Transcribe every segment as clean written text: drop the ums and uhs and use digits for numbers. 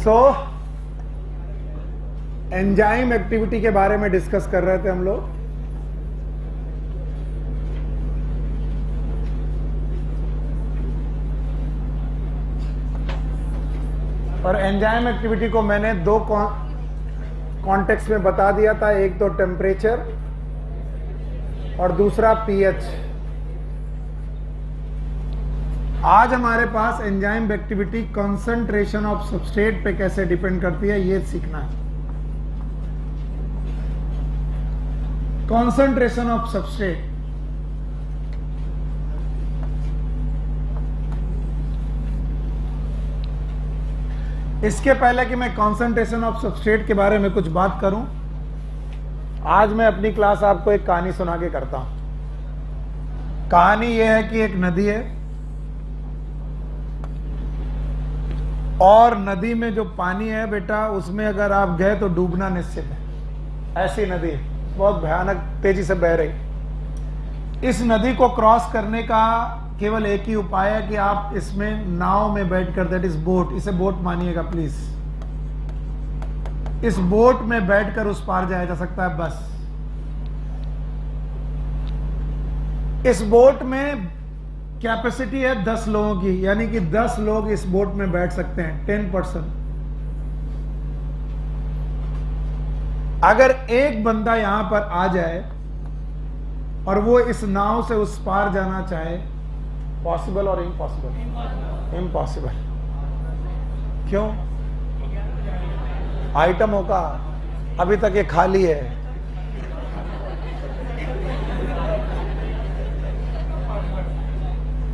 So enzyme activity के बारे में डिस्कस कर रहे थे हम लोग। और एंजाइम एक्टिविटी को मैंने दो कॉन्टेक्स्ट में बता दिया था, एक तो टेम्परेचर और दूसरा पीएच। आज हमारे पास enzyme activity concentration of substrate पे कैसे डिपेंड करती है ये सीखना है। कंसंट्रेशन ऑफ सबस्ट्रेट, इसके पहले कि मैं कंसंट्रेशन ऑफ सबस्ट्रेट के बारे में कुछ बात करूं, आज मैं अपनी क्लास आपको एक कहानी सुना के करता हूं। कहानी यह है कि एक नदी है और नदी में जो पानी है बेटा, उसमें अगर आप गए तो डूबना निश्चित है। ऐसी नदी है, बहुत भयानक तेजी से बह रही। इस नदी को क्रॉस करने का केवल एक ही उपाय है कि आप इसमें नाव में बैठकर, दैट इज बोट, इसे बोट मानिएगा प्लीज, इस बोट में बैठकर उस पार जाया जा सकता है बस। इस बोट में कैपेसिटी है 10 लोगों की, यानी कि 10 लोग इस बोट में बैठ सकते हैं, 10%। अगर एक बंदा यहां पर आ जाए और वो इस नाव से उस पार जाना चाहे, पॉसिबल और इम्पॉसिबल? इम्पॉसिबल। क्यों? आइटम होगा अभी तक ये खाली है।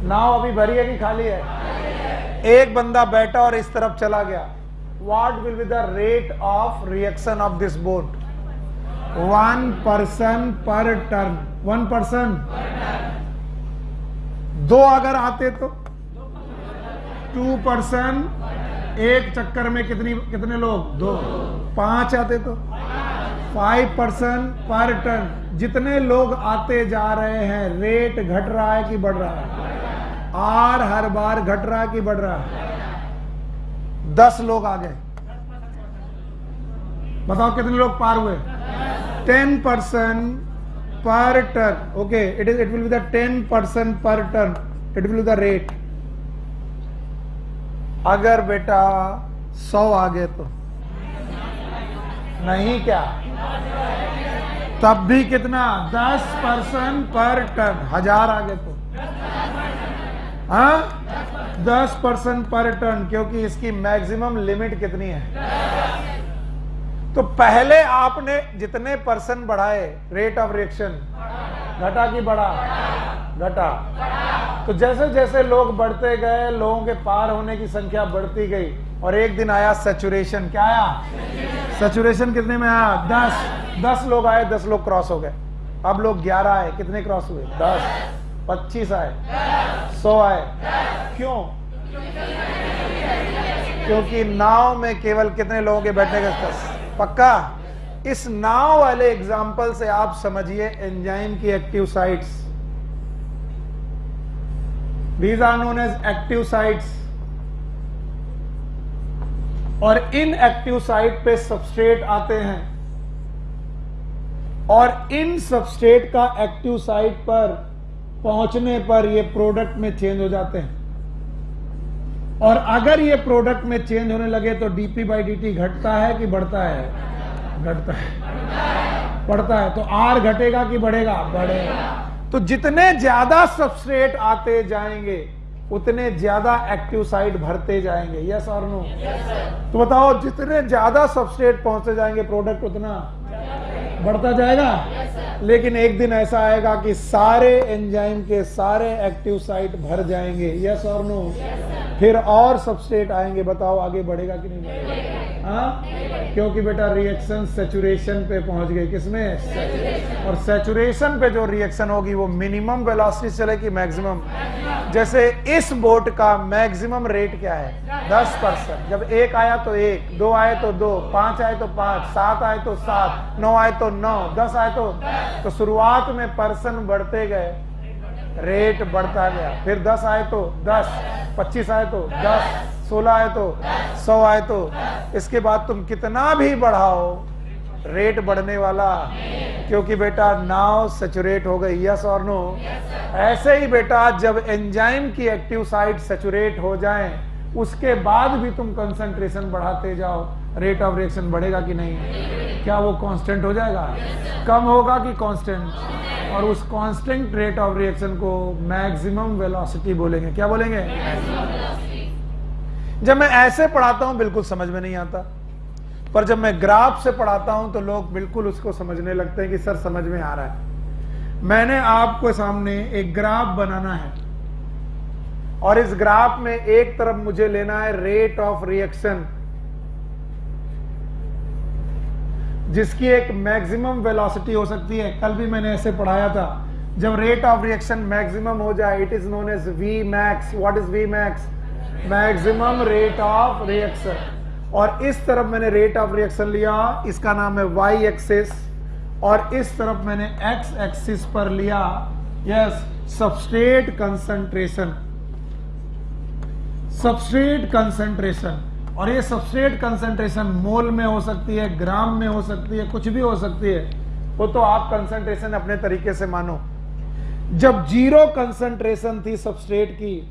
नाव अभी भरी है कि खाली है? एक बंदा बैठा और इस तरफ चला गया। What will be the rate of reaction of this boat? 1 person per turn. 1 person. 2 अगर आते तो 2 person, एक चक्कर में कितने लोग? 2। 5 आते तो 5 person per turn। जितने लोग आते जा रहे हैं, रेट घट रहा है कि बढ़ रहा है? आर हर बार घट रहा है कि बढ़ रहा है? 10 लोग आ गए, बताओ कितने लोग पार हुए? 10% पर turn. Okay, it will be the 10% पर turn, it will be the rate. अगर बेटा 100 आ गए तो नहीं, क्या तब भी कितना? 10% पर टर्न। 1000 आ गए तो 10% पर टर्न, क्योंकि इसकी मैक्सिमम लिमिट कितनी है? तो पहले आपने जितने परसेंट बढ़ाए, रेट ऑफ रिएक्शन घटा कि बढ़ा? घटा। तो जैसे जैसे लोग बढ़ते गए, लोगों के पार होने की संख्या बढ़ती गई और एक दिन आया सैचुरेशन। क्या आया? सैचुरेशन कितने में आया? 10 लोग आए, 10 लोग क्रॉस हो गए। अब लोग 11 आए, कितने क्रॉस हुए? 10। 25 आए, 100 आए। क्यों? क्योंकि नाव में केवल कितने लोगों के बैठने का? 10। पक्का? इस नाव वाले एग्जाम्पल से आप समझिए एंजाइम की active sites. These are known as active sites. और इन एक्टिव साइट पे सबस्ट्रेट आते हैं और इन सबस्ट्रेट का एक्टिव साइट पर पहुंचने पर ये प्रोडक्ट में चेंज हो जाते हैं। और अगर ये प्रोडक्ट में चेंज होने लगे तो dP/dt घटता है कि बढ़ता है? घटता है। बढ़ता है। तो R घटेगा कि बढ़ेगा? बढ़ेगा। तो जितने ज्यादा सबस्ट्रेट आते जाएंगे उतने ज्यादा एक्टिव साइट भरते जाएंगे। यस और नो? तो बताओ, जितने ज्यादा सबस्ट्रेट पहुंचते जाएंगे प्रोडक्ट उतना बढ़ता जाएगा। लेकिन एक दिन ऐसा आएगा कि सारे एंजाइम के सारे एक्टिव साइट भर जाएंगे। यस और नो? फिर और सबस्ट्रेट आएंगे, बताओ आगे बढ़ेगा कि नहीं बढ़ेगा? हाँ, क्योंकि बेटा रिएक्शन सैचुरेशन पे पहुंच गई। किसमें? और सैचुरेशन पे जो रिएक्शन होगी वो मिनिमम वेलोसिटी चलेगी, मैक्सिमम। जैसे इस बोट का मैक्सिमम रेट क्या है? 10%। जब 1 आया तो 1, 2 आए तो 2, 5 आए तो 5, 7 आए तो 7, 9 आए तो 9, 10 आए तो शुरुआत में पर्सन बढ़ते गए, रेट बढ़ता गया। फिर 10 आए तो 10, 25 आए तो 10, 16 आए तो 100 आए तो इसके बाद तुम कितना भी बढ़ाओ रेट बढ़ने वाला, क्योंकि बेटा नाव सैचुरेट हो गई। यस और नो? ऐसे ही बेटा जब एंजाइम की एक्टिव साइट सैचुरेट हो जाए उसके बाद भी तुम कंसंट्रेशन बढ़ाते जाओ, रेट ऑफ रिएक्शन बढ़ेगा कि नहीं? क्या वो कांस्टेंट हो जाएगा? कम होगा कि कांस्टेंट? और उस कांस्टेंट रेट ऑफ रिएक्शन को मैक्सिमम वेलोसिटी बोलेंगे। क्या बोलेंगे? जब मैं ऐसे पढ़ाता हूं बिल्कुल समझ में नहीं आता, पर जब मैं ग्राफ से पढ़ाता हूं तो लोग बिल्कुल उसको समझने लगते हैं कि सर समझ में आ रहा है। मैंने आपको सामने एक ग्राफ बनाना है और इस ग्राफ में एक तरफ मुझे लेना है रेट ऑफ रिएक्शन जिसकी एक मैक्सिमम वेलोसिटी हो सकती है। कल भी मैंने ऐसे पढ़ाया था, जब रेट ऑफ रिएक्शन मैक्सिमम हो जाए it is known as V max. What is V max? Maximum rate of reaction. और इस तरफ मैंने रेट ऑफ रिएक्शन लिया, इसका नाम है वाई एक्सिस, और इस तरफ मैंने एक्स एक्सिस पर लिया yes substrate concentration. Substrate concentration, और ये सबस्ट्रेट कंसंट्रेशन मोल में हो सकती है, ग्राम में हो सकती है, कुछ भी हो सकती है, वो तो आप कंसंट्रेशन अपने तरीके से मानो। जब 0 कंसंट्रेशन थी सबस्ट्रेट की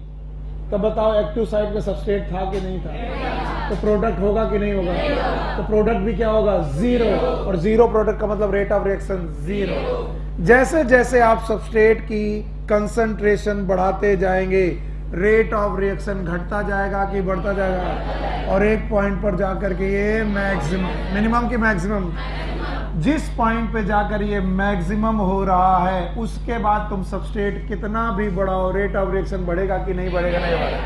तब बताओ एक्टिव साइट में सबस्ट्रेट था कि नहीं था? तो प्रोडक्ट होगा कि नहीं होगा? तो प्रोडक्ट भी क्या होगा? 0, और 0 प्रोडक्ट का मतलब रेट ऑफ रिएक्शन 0। जैसे जैसे आप सबस्ट्रेट की कंसंट्रेशन बढ़ाते जाएंगे रेट ऑफ रिएक्शन घटता जाएगा कि बढ़ता जाएगा? और एक पॉइंट पर जाकर के ये मैक्सिमम, मिनिमम की मैक्सिमम, जिस पॉइंट पे जाकर ये मैक्सिमम हो रहा है उसके बाद तुम सबस्ट्रेट कितना भी बढ़ाओ रेट ऑफ रिएक्शन बढ़ेगा कि नहीं बढ़ेगा? नहीं बढ़ेगा।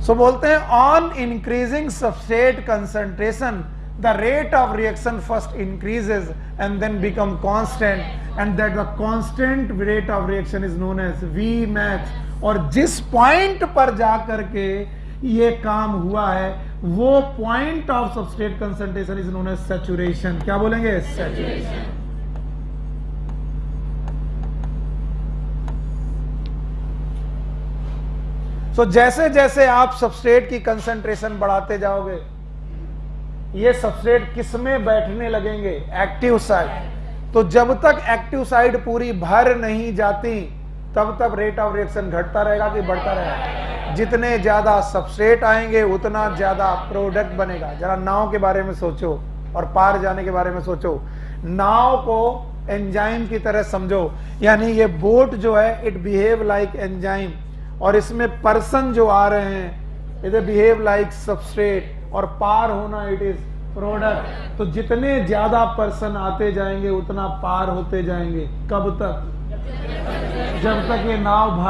सो बोलते हैं on increasing substrate concentration the rate of reaction first increases and then become constant and that the constant rate of reaction is known as V max. और जिस पॉइंट पर जाकर के ये काम हुआ है वो point of substrate concentration is known as saturation. क्या बोलेंगे? सैचुरेशन। तो जैसे जैसे आप सबस्ट्रेट की कंसंट्रेशन बढ़ाते जाओगे ये सबस्ट्रेट किसमें बैठने लगेंगे? Active site. तो जब तक एक्टिव साइट पूरी भर नहीं जाती तब तक रेट ऑफ रिएक्शन घटता रहेगा कि बढ़ता रहेगा? जितने ज्यादा सबस्ट्रेट आएंगे उतना ज्यादा प्रोडक्ट बनेगा। जरा नाव के बारे में सोचो और पार जाने के बारे में सोचो। नाव को एंजाइम की तरह समझो, यानी ये बोट जो है इट बिहेव लाइक एंजाइम, और इसमें पर्सन जो आ रहे हैं इट बिहेव लाइक सबस्ट्रेट, और पार होना इट इज प्रोडक्ट। तो जितने ज्यादा पर्सन आते जाएंगे उतना पार होते जाएंगे। कब तक? जब तक ये नाव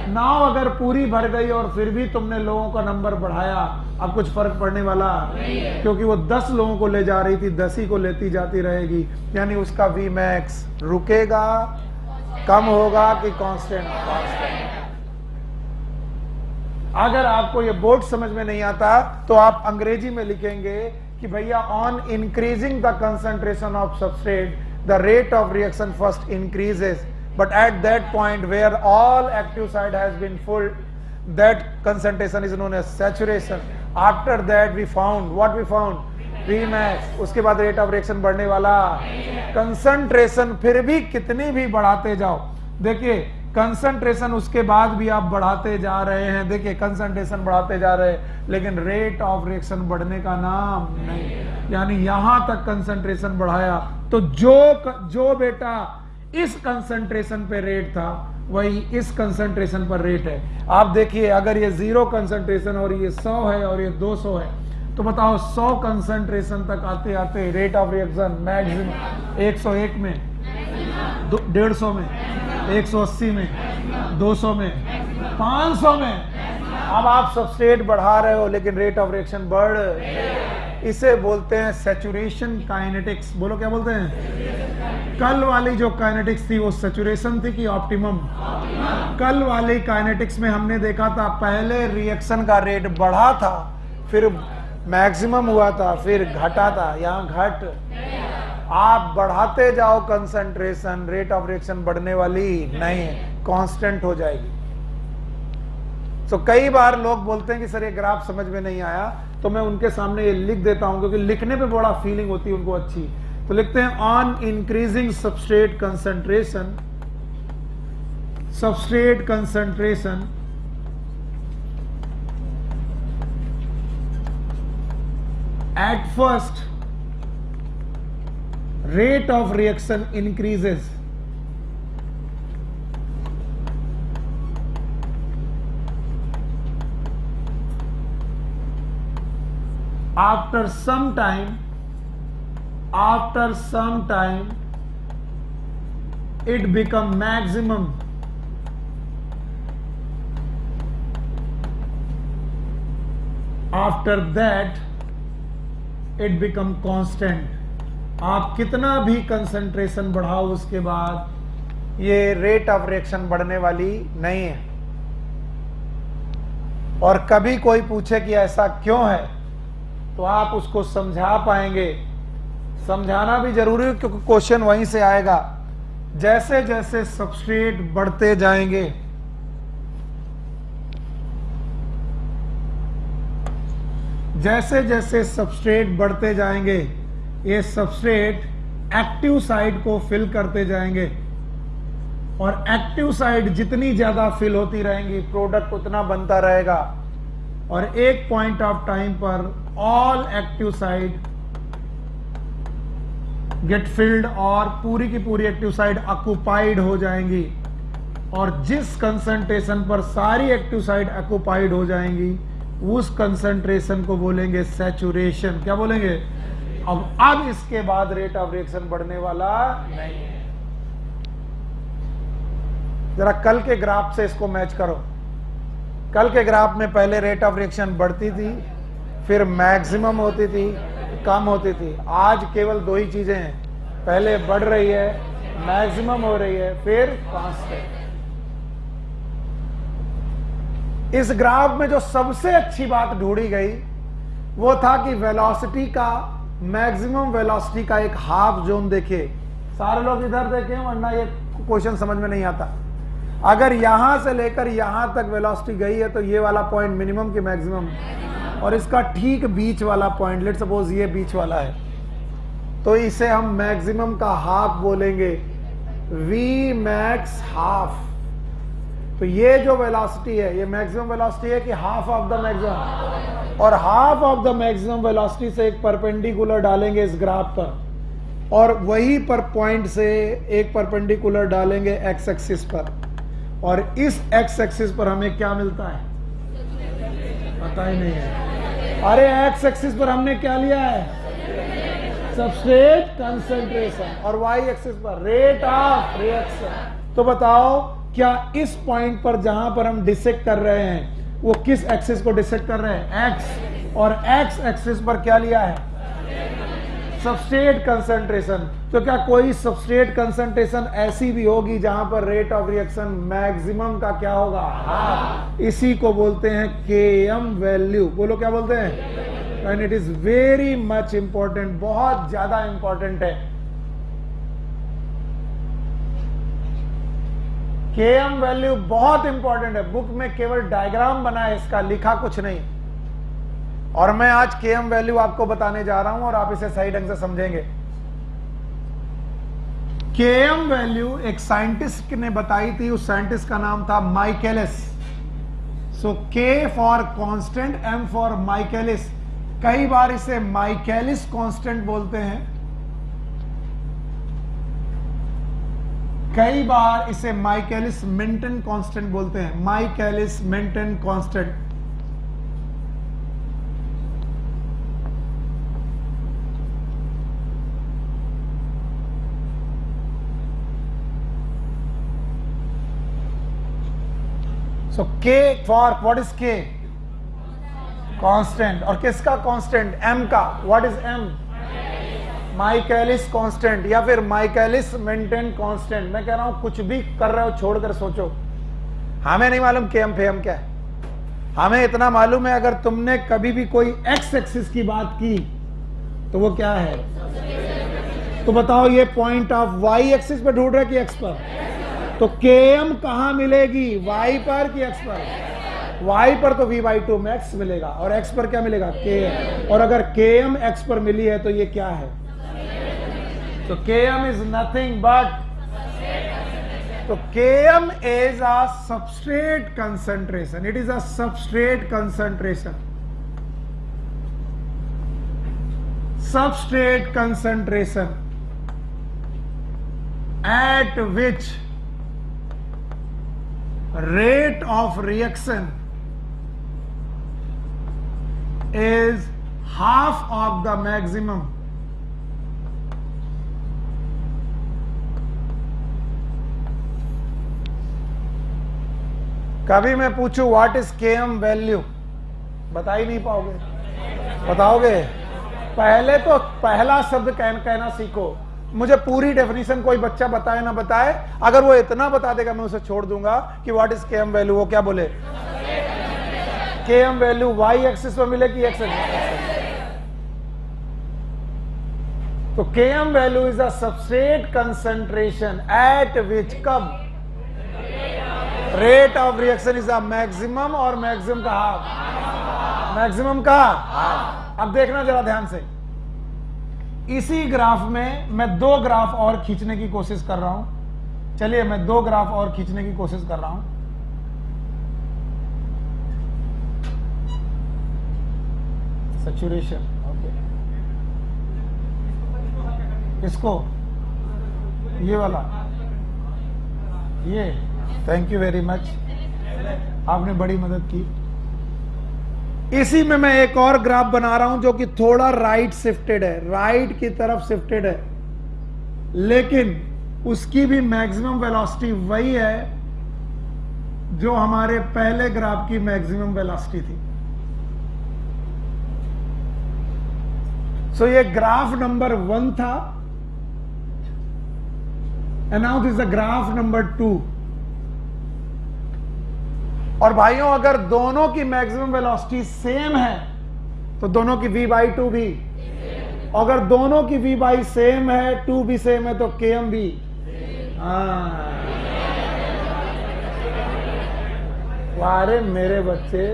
नाव अगर पूरी भर गई और फिर भी तुमने लोगों का नंबर बढ़ाया, अब कुछ फर्क पड़ने वाला? क्योंकि वो 10 लोगों को ले जा रही थी, 10 ही को लेती जाती रहेगी, यानी उसका वी मैक्स रुकेगा, कम होगा कि कांस्टेंट? अगर आपको ये बोर्ड समझ में नहीं आता तो आप अंग्रेजी में लिखेंगे कि भैया on increasing the concentration of substrate the rate of reaction first increases, but at that point where all active site has been full, that concentration is known as saturation. After that we found what we found? Vmax. उसके बाद rate of reaction बढ़ने वाला। Concentration फिर भी कितनी भी बढ़ाते जाओ, देखिए कंसंट्रेशन उसके बाद भी आप बढ़ाते जा रहे हैं, देखिए कंसंट्रेशन बढ़ाते जा रहे हैं लेकिन रेट ऑफ रिएक्शन बढ़ने का नाम नहीं, यानी यहां तक कंसंट्रेशन बढ़ाया तो जो बेटा इस कंसंट्रेशन पे रेट था वही इस कंसंट्रेशन पर रेट है। आप देखिए अगर ये 0 कंसंट्रेशन और ये 100 है और ये 200 है तो बताओ 100 कंसंट्रेशन तक आते आते रेट ऑफ रिएक्शन मैक्सिमम 101 में, 150 में, 180 में, 200 में, 500 में। अब आप सबस्ट्रेट बढ़ा रहे हो लेकिन रेट ऑफ रिएक्शन बढ़, इसे बोलते हैं सैचुरेशन काइनेटिक्स। बोलो क्या बोलते हैं? कल वाली जो काइनेटिक्स थी वो सैचुरेशन थी कि ऑप्टिमम? कल वाली काइनेटिक्स में हमने देखा था पहले रिएक्शन का रेट बढ़ा था, फिर मैक्सिमम हुआ था, फिर घटा था। यहाँ घट, आप बढ़ाते जाओ कंसंट्रेशन, रेट ऑफ रिएक्शन बढ़ने वाली नहीं है, कांस्टेंट हो जाएगी। तो कई बार लोग बोलते हैं कि सर ये ग्राफ समझ में नहीं आया, तो मैं उनके सामने ये लिख देता हूं क्योंकि लिखने पे बड़ा फीलिंग होती है उनको अच्छी। तो लिखते हैं on increasing substrate concentration, substrate concentration at first rate of reaction increases, after some time it become maximum, after that it become constant. आप कितना भी कंसंट्रेशन बढ़ाओ उसके बाद ये रेट ऑफ रिएक्शन बढ़ने वाली नहीं है। और कभी कोई पूछे कि ऐसा क्यों है तो आप उसको समझा पाएंगे। समझाना भी जरूरी है क्योंकि क्वेश्चन वहीं से आएगा। जैसे जैसे सबस्ट्रेट बढ़ते जाएंगे जैसे जैसे सबस्ट्रेट बढ़ते जाएंगे ये सबस्ट्रेट एक्टिव साइड को फिल करते जाएंगे और एक्टिव साइड जितनी ज्यादा फिल होती रहेंगी प्रोडक्ट उतना बनता रहेगा और एक पॉइंट ऑफ टाइम पर all active side get filled और पूरी की पूरी एक्टिव साइड ऑक्युपाइड हो जाएंगी और जिस कंसंट्रेशन पर सारी एक्टिव साइड ऑक्युपाइड हो जाएंगी उस कंसंट्रेशन को बोलेंगे सैचुरेशन। क्या बोलेंगे? अब इसके बाद रेट ऑफ रिएक्शन बढ़ने वाला नहीं है। जरा कल के ग्राफ से इसको मैच करो। कल के ग्राफ में पहले रेट ऑफ रिएक्शन बढ़ती थी, फिर मैक्सिमम होती थी, कम होती थी। आज केवल दो ही चीजें हैं, पहले बढ़ रही है, मैक्सिमम हो रही है, फिर कांस्टेंट। इस ग्राफ में जो सबसे अच्छी बात ढूंढी गई वो था कि वेलोसिटी का, मैक्सिमम वेलोसिटी का एक हाफ जोन देखिए। सारे लोग इधर देखें वरना ये क्वेश्चन समझ में नहीं आता। अगर यहां से लेकर यहां तक वेलोसिटी गई है तो ये वाला पॉइंट मिनिमम की मैक्सिमम, और इसका ठीक बीच वाला पॉइंट, लेट सपोज ये बीच वाला है, तो इसे हम मैक्सिमम का हाफ बोलेंगे, वी मैक्स हाफ। तो ये जो वेलोसिटी है ये मैक्सिमम वेलोसिटी है कि हाफ ऑफ द मैक्सिमम, और half of the maximum velocity से एक परपेंडिकुलर डालेंगे इस ग्राफ पर और वही पर पॉइंट से एक परपेंडिकुलर डालेंगे एक्स एक्सिस पर, और इस एक्स एक्सिस पर हमें क्या मिलता है पता ही नहीं है। अरे एक्स एक्सिस पर हमने क्या लिया है? सबस्ट्रेट कंसंट्रेशन, और वाई एक्सिस पर रेट ऑफ रिएक्शन। तो बताओ क्या इस पॉइंट पर जहां पर हम डिसेक्ट कर रहे हैं वो किस एक्सिस को डिसेक्ट कर रहे हैं? एक्स, और एक्स एक्सिस पर क्या लिया है? Substrate concentration. तो क्या कोई सबस्ट्रेट कंसंट्रेशन ऐसी भी होगी जहां पर रेट ऑफ रिएक्शन मैक्सिमम का क्या होगा? हाफ। इसी को बोलते हैं Km वैल्यू। बोलो क्या बोलते हैं? And it is very much important, बहुत ज्यादा इंपॉर्टेंट है। Km वैल्यू बहुत इंपॉर्टेंट है। बुक में केवल डायग्राम बना है इसका, लिखा कुछ नहीं। और मैं आज Km वैल्यू आपको बताने जा रहा हूं और आप इसे सही ढंग से समझेंगे। Km वैल्यू एक साइंटिस्ट ने बताई थी, उस साइंटिस्ट का नाम था Michaelis. So K for constant, M for Michaelis. कई बार इसे माइकेलिस कांस्टेंट बोलते हैं, कई बार इसे माइकेलिस मेंटन कांस्टेंट बोलते हैं। Michaelis Menten constant. So K for what is K? Constant. और किसका कांस्टेंट? M का। What is M? Michaelis constant या फिर माइकेलिस मेंटेन कांस्टेंट। मैं कह रहा हूं कुछ भी कर रहे हो छोड़कर सोचो। हमें नहीं मालूम Km फेम क्या है, हमें इतना मालूम है अगर तुमने कभी भी कोई एक्स एक्सिस की बात की तो वो क्या है? तो बताओ ये पॉइंट ऑफ वाई एक्सिस पर ढूंढ रहे कि एक्स पर? तो Km कहां मिलेगी? वाई पर कि एक्स पर? y पर तो v/2 मैक्स मिलेगा और x पर क्या मिलेगा km, और अगर km x पर मिली है तो ये क्या है, तो km इज नथिंग बट, तो km is a substrate concentration. It is a substrate concentration. Substrate concentration at which rate of reaction is half of the maximum. कभी मैं पूछूं व्हाट इज km वैल्यू, बता ही नहीं पाओगे, बताओगे? पहले तो पहला शब्द कहना सीखो। मुझे पूरी डेफिनेशन कोई बच्चा बताए ना बताए, अगर वो इतना बता देगा मैं उसे छोड़ दूंगा कि व्हाट इज km वैल्यू। वो क्या बोले? km वैल्यू y एक्सिस पर मिले कि x एक्सिस? तो km value is a substrate concentration at which, कब? Rate of reaction is a maximum, और मैक्सिमम का हाफ, मैक्सिमम का हाफ। अब देखना जरा ध्यान से, इसी ग्राफ में मैं दो ग्राफ और खींचने की कोशिश कर रहा हूं। चलिए मैं दो ग्राफ और खींचने की कोशिश कर रहा हूं। सैचुरेशन, ओके, इसको, ये वाला, ये, थैंक यू वेरी मच, आपने बड़ी मदद की। इसी में मैं एक और ग्राफ बना रहा हूं जो कि थोड़ा राइट शिफ्टेड है, राइट की तरफ शिफ्टेड है, लेकिन उसकी भी मैक्सिमम वेलोसिटी वही है जो हमारे पहले ग्राफ की मैक्सिमम वेलोसिटी थी। सो ये ग्राफ नंबर 1 था, and now this is the graph number 2। और भाइयों अगर दोनों की मैक्सिमम वेलोसिटी सेम है तो दोनों की v/2 भी, अगर दोनों की v सेम है, 2 भी सेम है, तो km भी। वारे मेरे बच्चे,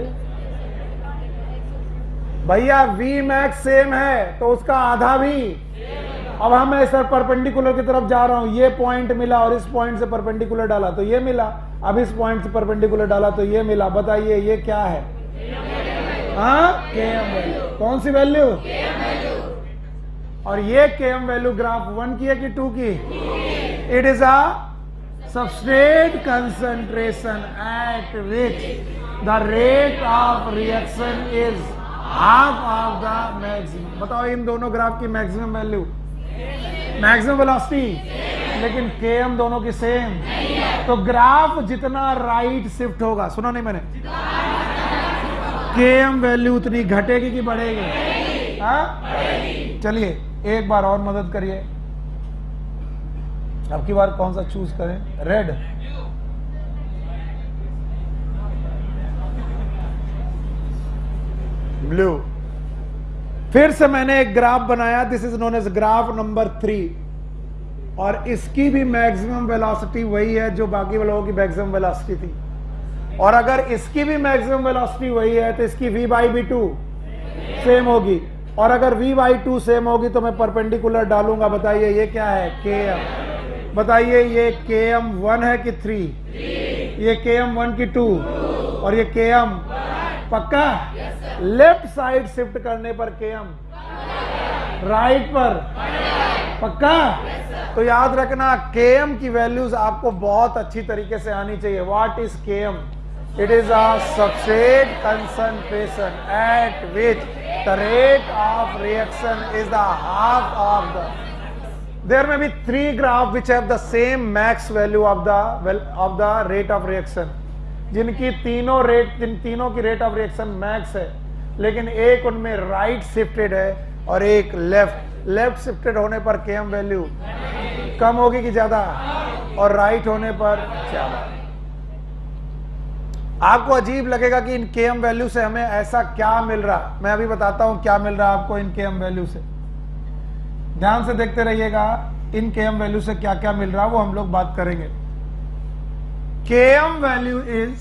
भैया v मैक्स सेम है तो उसका आधा भी। अब हम ऐसा परपेंडिकुलर की तरफ जा रहा हूं, ये पॉइंट मिला और इस पॉइंट से परपेंडिकुलर डाला तो ये मिला, अब इस पॉइंट से परपेंडिकुलर डाला तो ये मिला। बताइए ये क्या है? हाँ, km वैल्यू। कौन सी वैल्यू? और ये km वैल्यू ग्राफ 1 की है कि 2 की? It is a substrate concentration at which the rate of reaction is half of the maximum. बताओ इन दोनों ग्राफ की मैक्सिमम वैल्यू, मैक्सिमम वेलोसिटी, लेकिन km दोनों की सेम। तो ग्राफ जितना राइट शिफ्ट होगा, सुना नहीं मैंने, km वैल्यू उतनी घटेगी कि बढ़ेगी? हाँ, चलिए एक बार और मदद करिए। अब की बार कौन सा चूज करें? Red, blue. फिर से मैंने एक ग्राफ बनाया, this is known as graph number 3, और इसकी भी मैक्सिमम वेलोसिटी वही है जो बाकी वालों की मैक्सिमम वेलोसिटी थी। और अगर इसकी भी मैक्सिमम वेलोसिटी वही है तो इसकी v/2 सेम होगी, और अगर v/2 सेम होगी तो मैं परपेंडिकुलर डालूंगा। बताइए ये क्या है? km। बताइए ये km 1 है कि 3? ये km 1 की 2, और ये km पक्का? लेफ्ट साइड शिफ्ट करने पर km राइट पर पक्का? तो याद रखना km की वैल्यूज आपको बहुत अच्छी तरीके से आनी चाहिए। What is km? It is a substrate concentration at which the rate of reaction is the half of the, there may be 3 graph which have the same max value of the rate of reaction, जिनकी तीनों की rate of reaction max है, लेकिन एक उनमें right shifted है और एक लेफ्ट शिफ्टेड होने पर km वैल्यू कम होगी कि ज्यादा, और राइट होने पर ज्यादा। आपको अजीब लगेगा कि इन km वैल्यू से हमें ऐसा क्या मिल रहा, मैं अभी बताता हूं क्या मिल रहा है आपको इन km वैल्यू से। ध्यान से देखते रहिएगा, इन km वैल्यू से क्या क्या मिल रहा है वो हम लोग बात करेंगे। km value is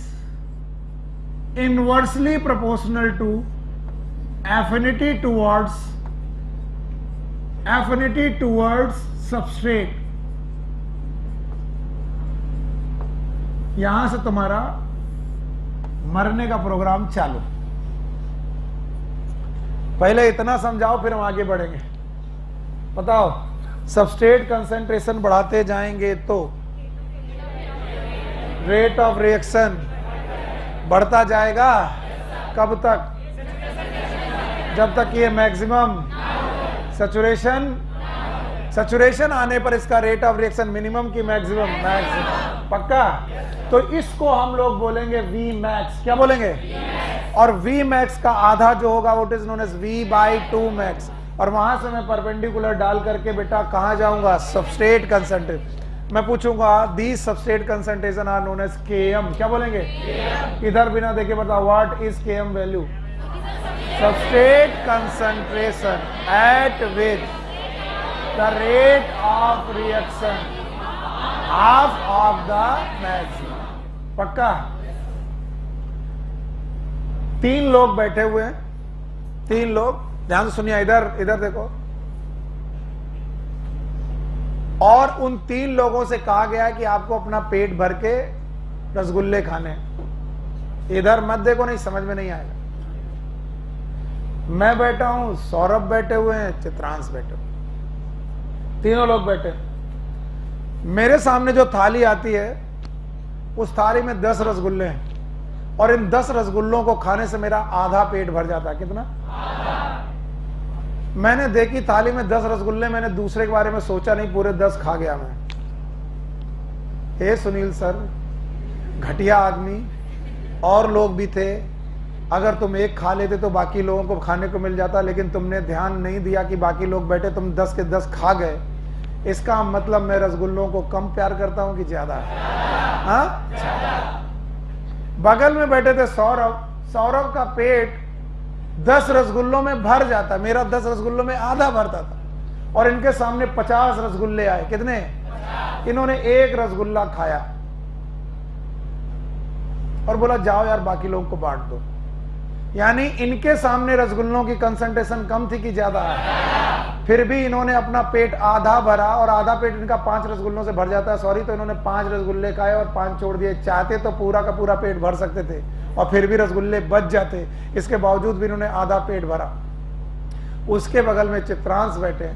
inversely proportional to affinity towards substrate. यहां से तुम्हारा मरने का प्रोग्राम चालू। पहले इतना समझाओ फिर हम आगे बढ़ेंगे। बताओ, सबस्ट्रेट कंसंट्रेशन बढ़ाते जाएंगे तो रेट ऑफ रिएक्शन बढ़ता जाएगा। कब तक? जब तक ये मैक्सिमम सैचुरेशन आने पर इसका रेट ऑफ रिएक्शन मिनिमम की मैक्सिमम। पक्का? तो इसको हम लोग बोलेंगे वी मैक्स। क्या बोलेंगे? और वी मैक्स का आधा जो होगा वो is known as V by 2 max. और वहां से मैं परपेंडिकुलर डाल करके बेटा कहां जाऊंगा? Substrate concentration. मैं पूछूंगा the substrate concentration are known as Km। क्या बोलेंगे? इधर बिना देखे बताओ, what is Km value? Substrate concentration at which the rate of reaction half of the maximum. पक्का? 3 लोग बैठे हुए हैं, 3 लोग, ध्यान से सुनिए, इधर देखो। और उन 3 लोगों से कहा गया है कि आपको अपना पेट भर के रसगुल्ले खाने। इधर मत देखो, नहीं समझ में नहीं आएगा। मैं बैठा हूं, सौरभ बैठे हुए हैं, चित्रांश बैठे हुए, तीनों लोग बैठे। मेरे सामने जो थाली आती है उस थाली में 10 रसगुल्ले हैं और इन 10 रसगुल्लों को खाने से मेरा आधा पेट भर जाता है। कितना? मैंने देखी थाली में 10 रसगुल्ले, मैंने दूसरे के बारे में सोचा नहीं, पूरे 10 खा गया मैं। हे सुनील सर, घटिया आदमी, और लोग भी थे, अगर तुम एक खा लेते तो बाकी लोगों को खाने को मिल जाता, लेकिन तुमने ध्यान नहीं दिया कि बाकी लोग बैठे, तुम 10 के 10 खा गए। इसका मतलब मैं रसगुल्लों को कम प्यार करता हूं कि ज्यादा? हाँ? बगल में बैठे थे सौरभ का पेट 10 रसगुल्लों में भर जाता, मेरा 10 रसगुल्लों में आधा भरता था। और इनके सामने 50 रसगुल्ले आए। कितने? इन्होंने 1 रसगुल्ला खाया और बोला जाओ यार बाकी लोगों को बांट दो। यानी इनके सामने रसगुल्लों की कंसंट्रेशन कम थी कि ज्यादा? फिर भी इन्होंने अपना पेट आधा भरा, और आधा पेट इनका 5 रसगुल्लों से भर जाता है, सॉरी, तो इन्होंने 5 रसगुल्ले खाए और 5 छोड़ दिए। चाहते तो पूरा का पूरा पेट भर सकते थे और फिर भी रसगुल्ले बच जाते, इसके बावजूद भी इन्होंने आधा पेट भरा। उसके बगल में चित्रांश बैठे,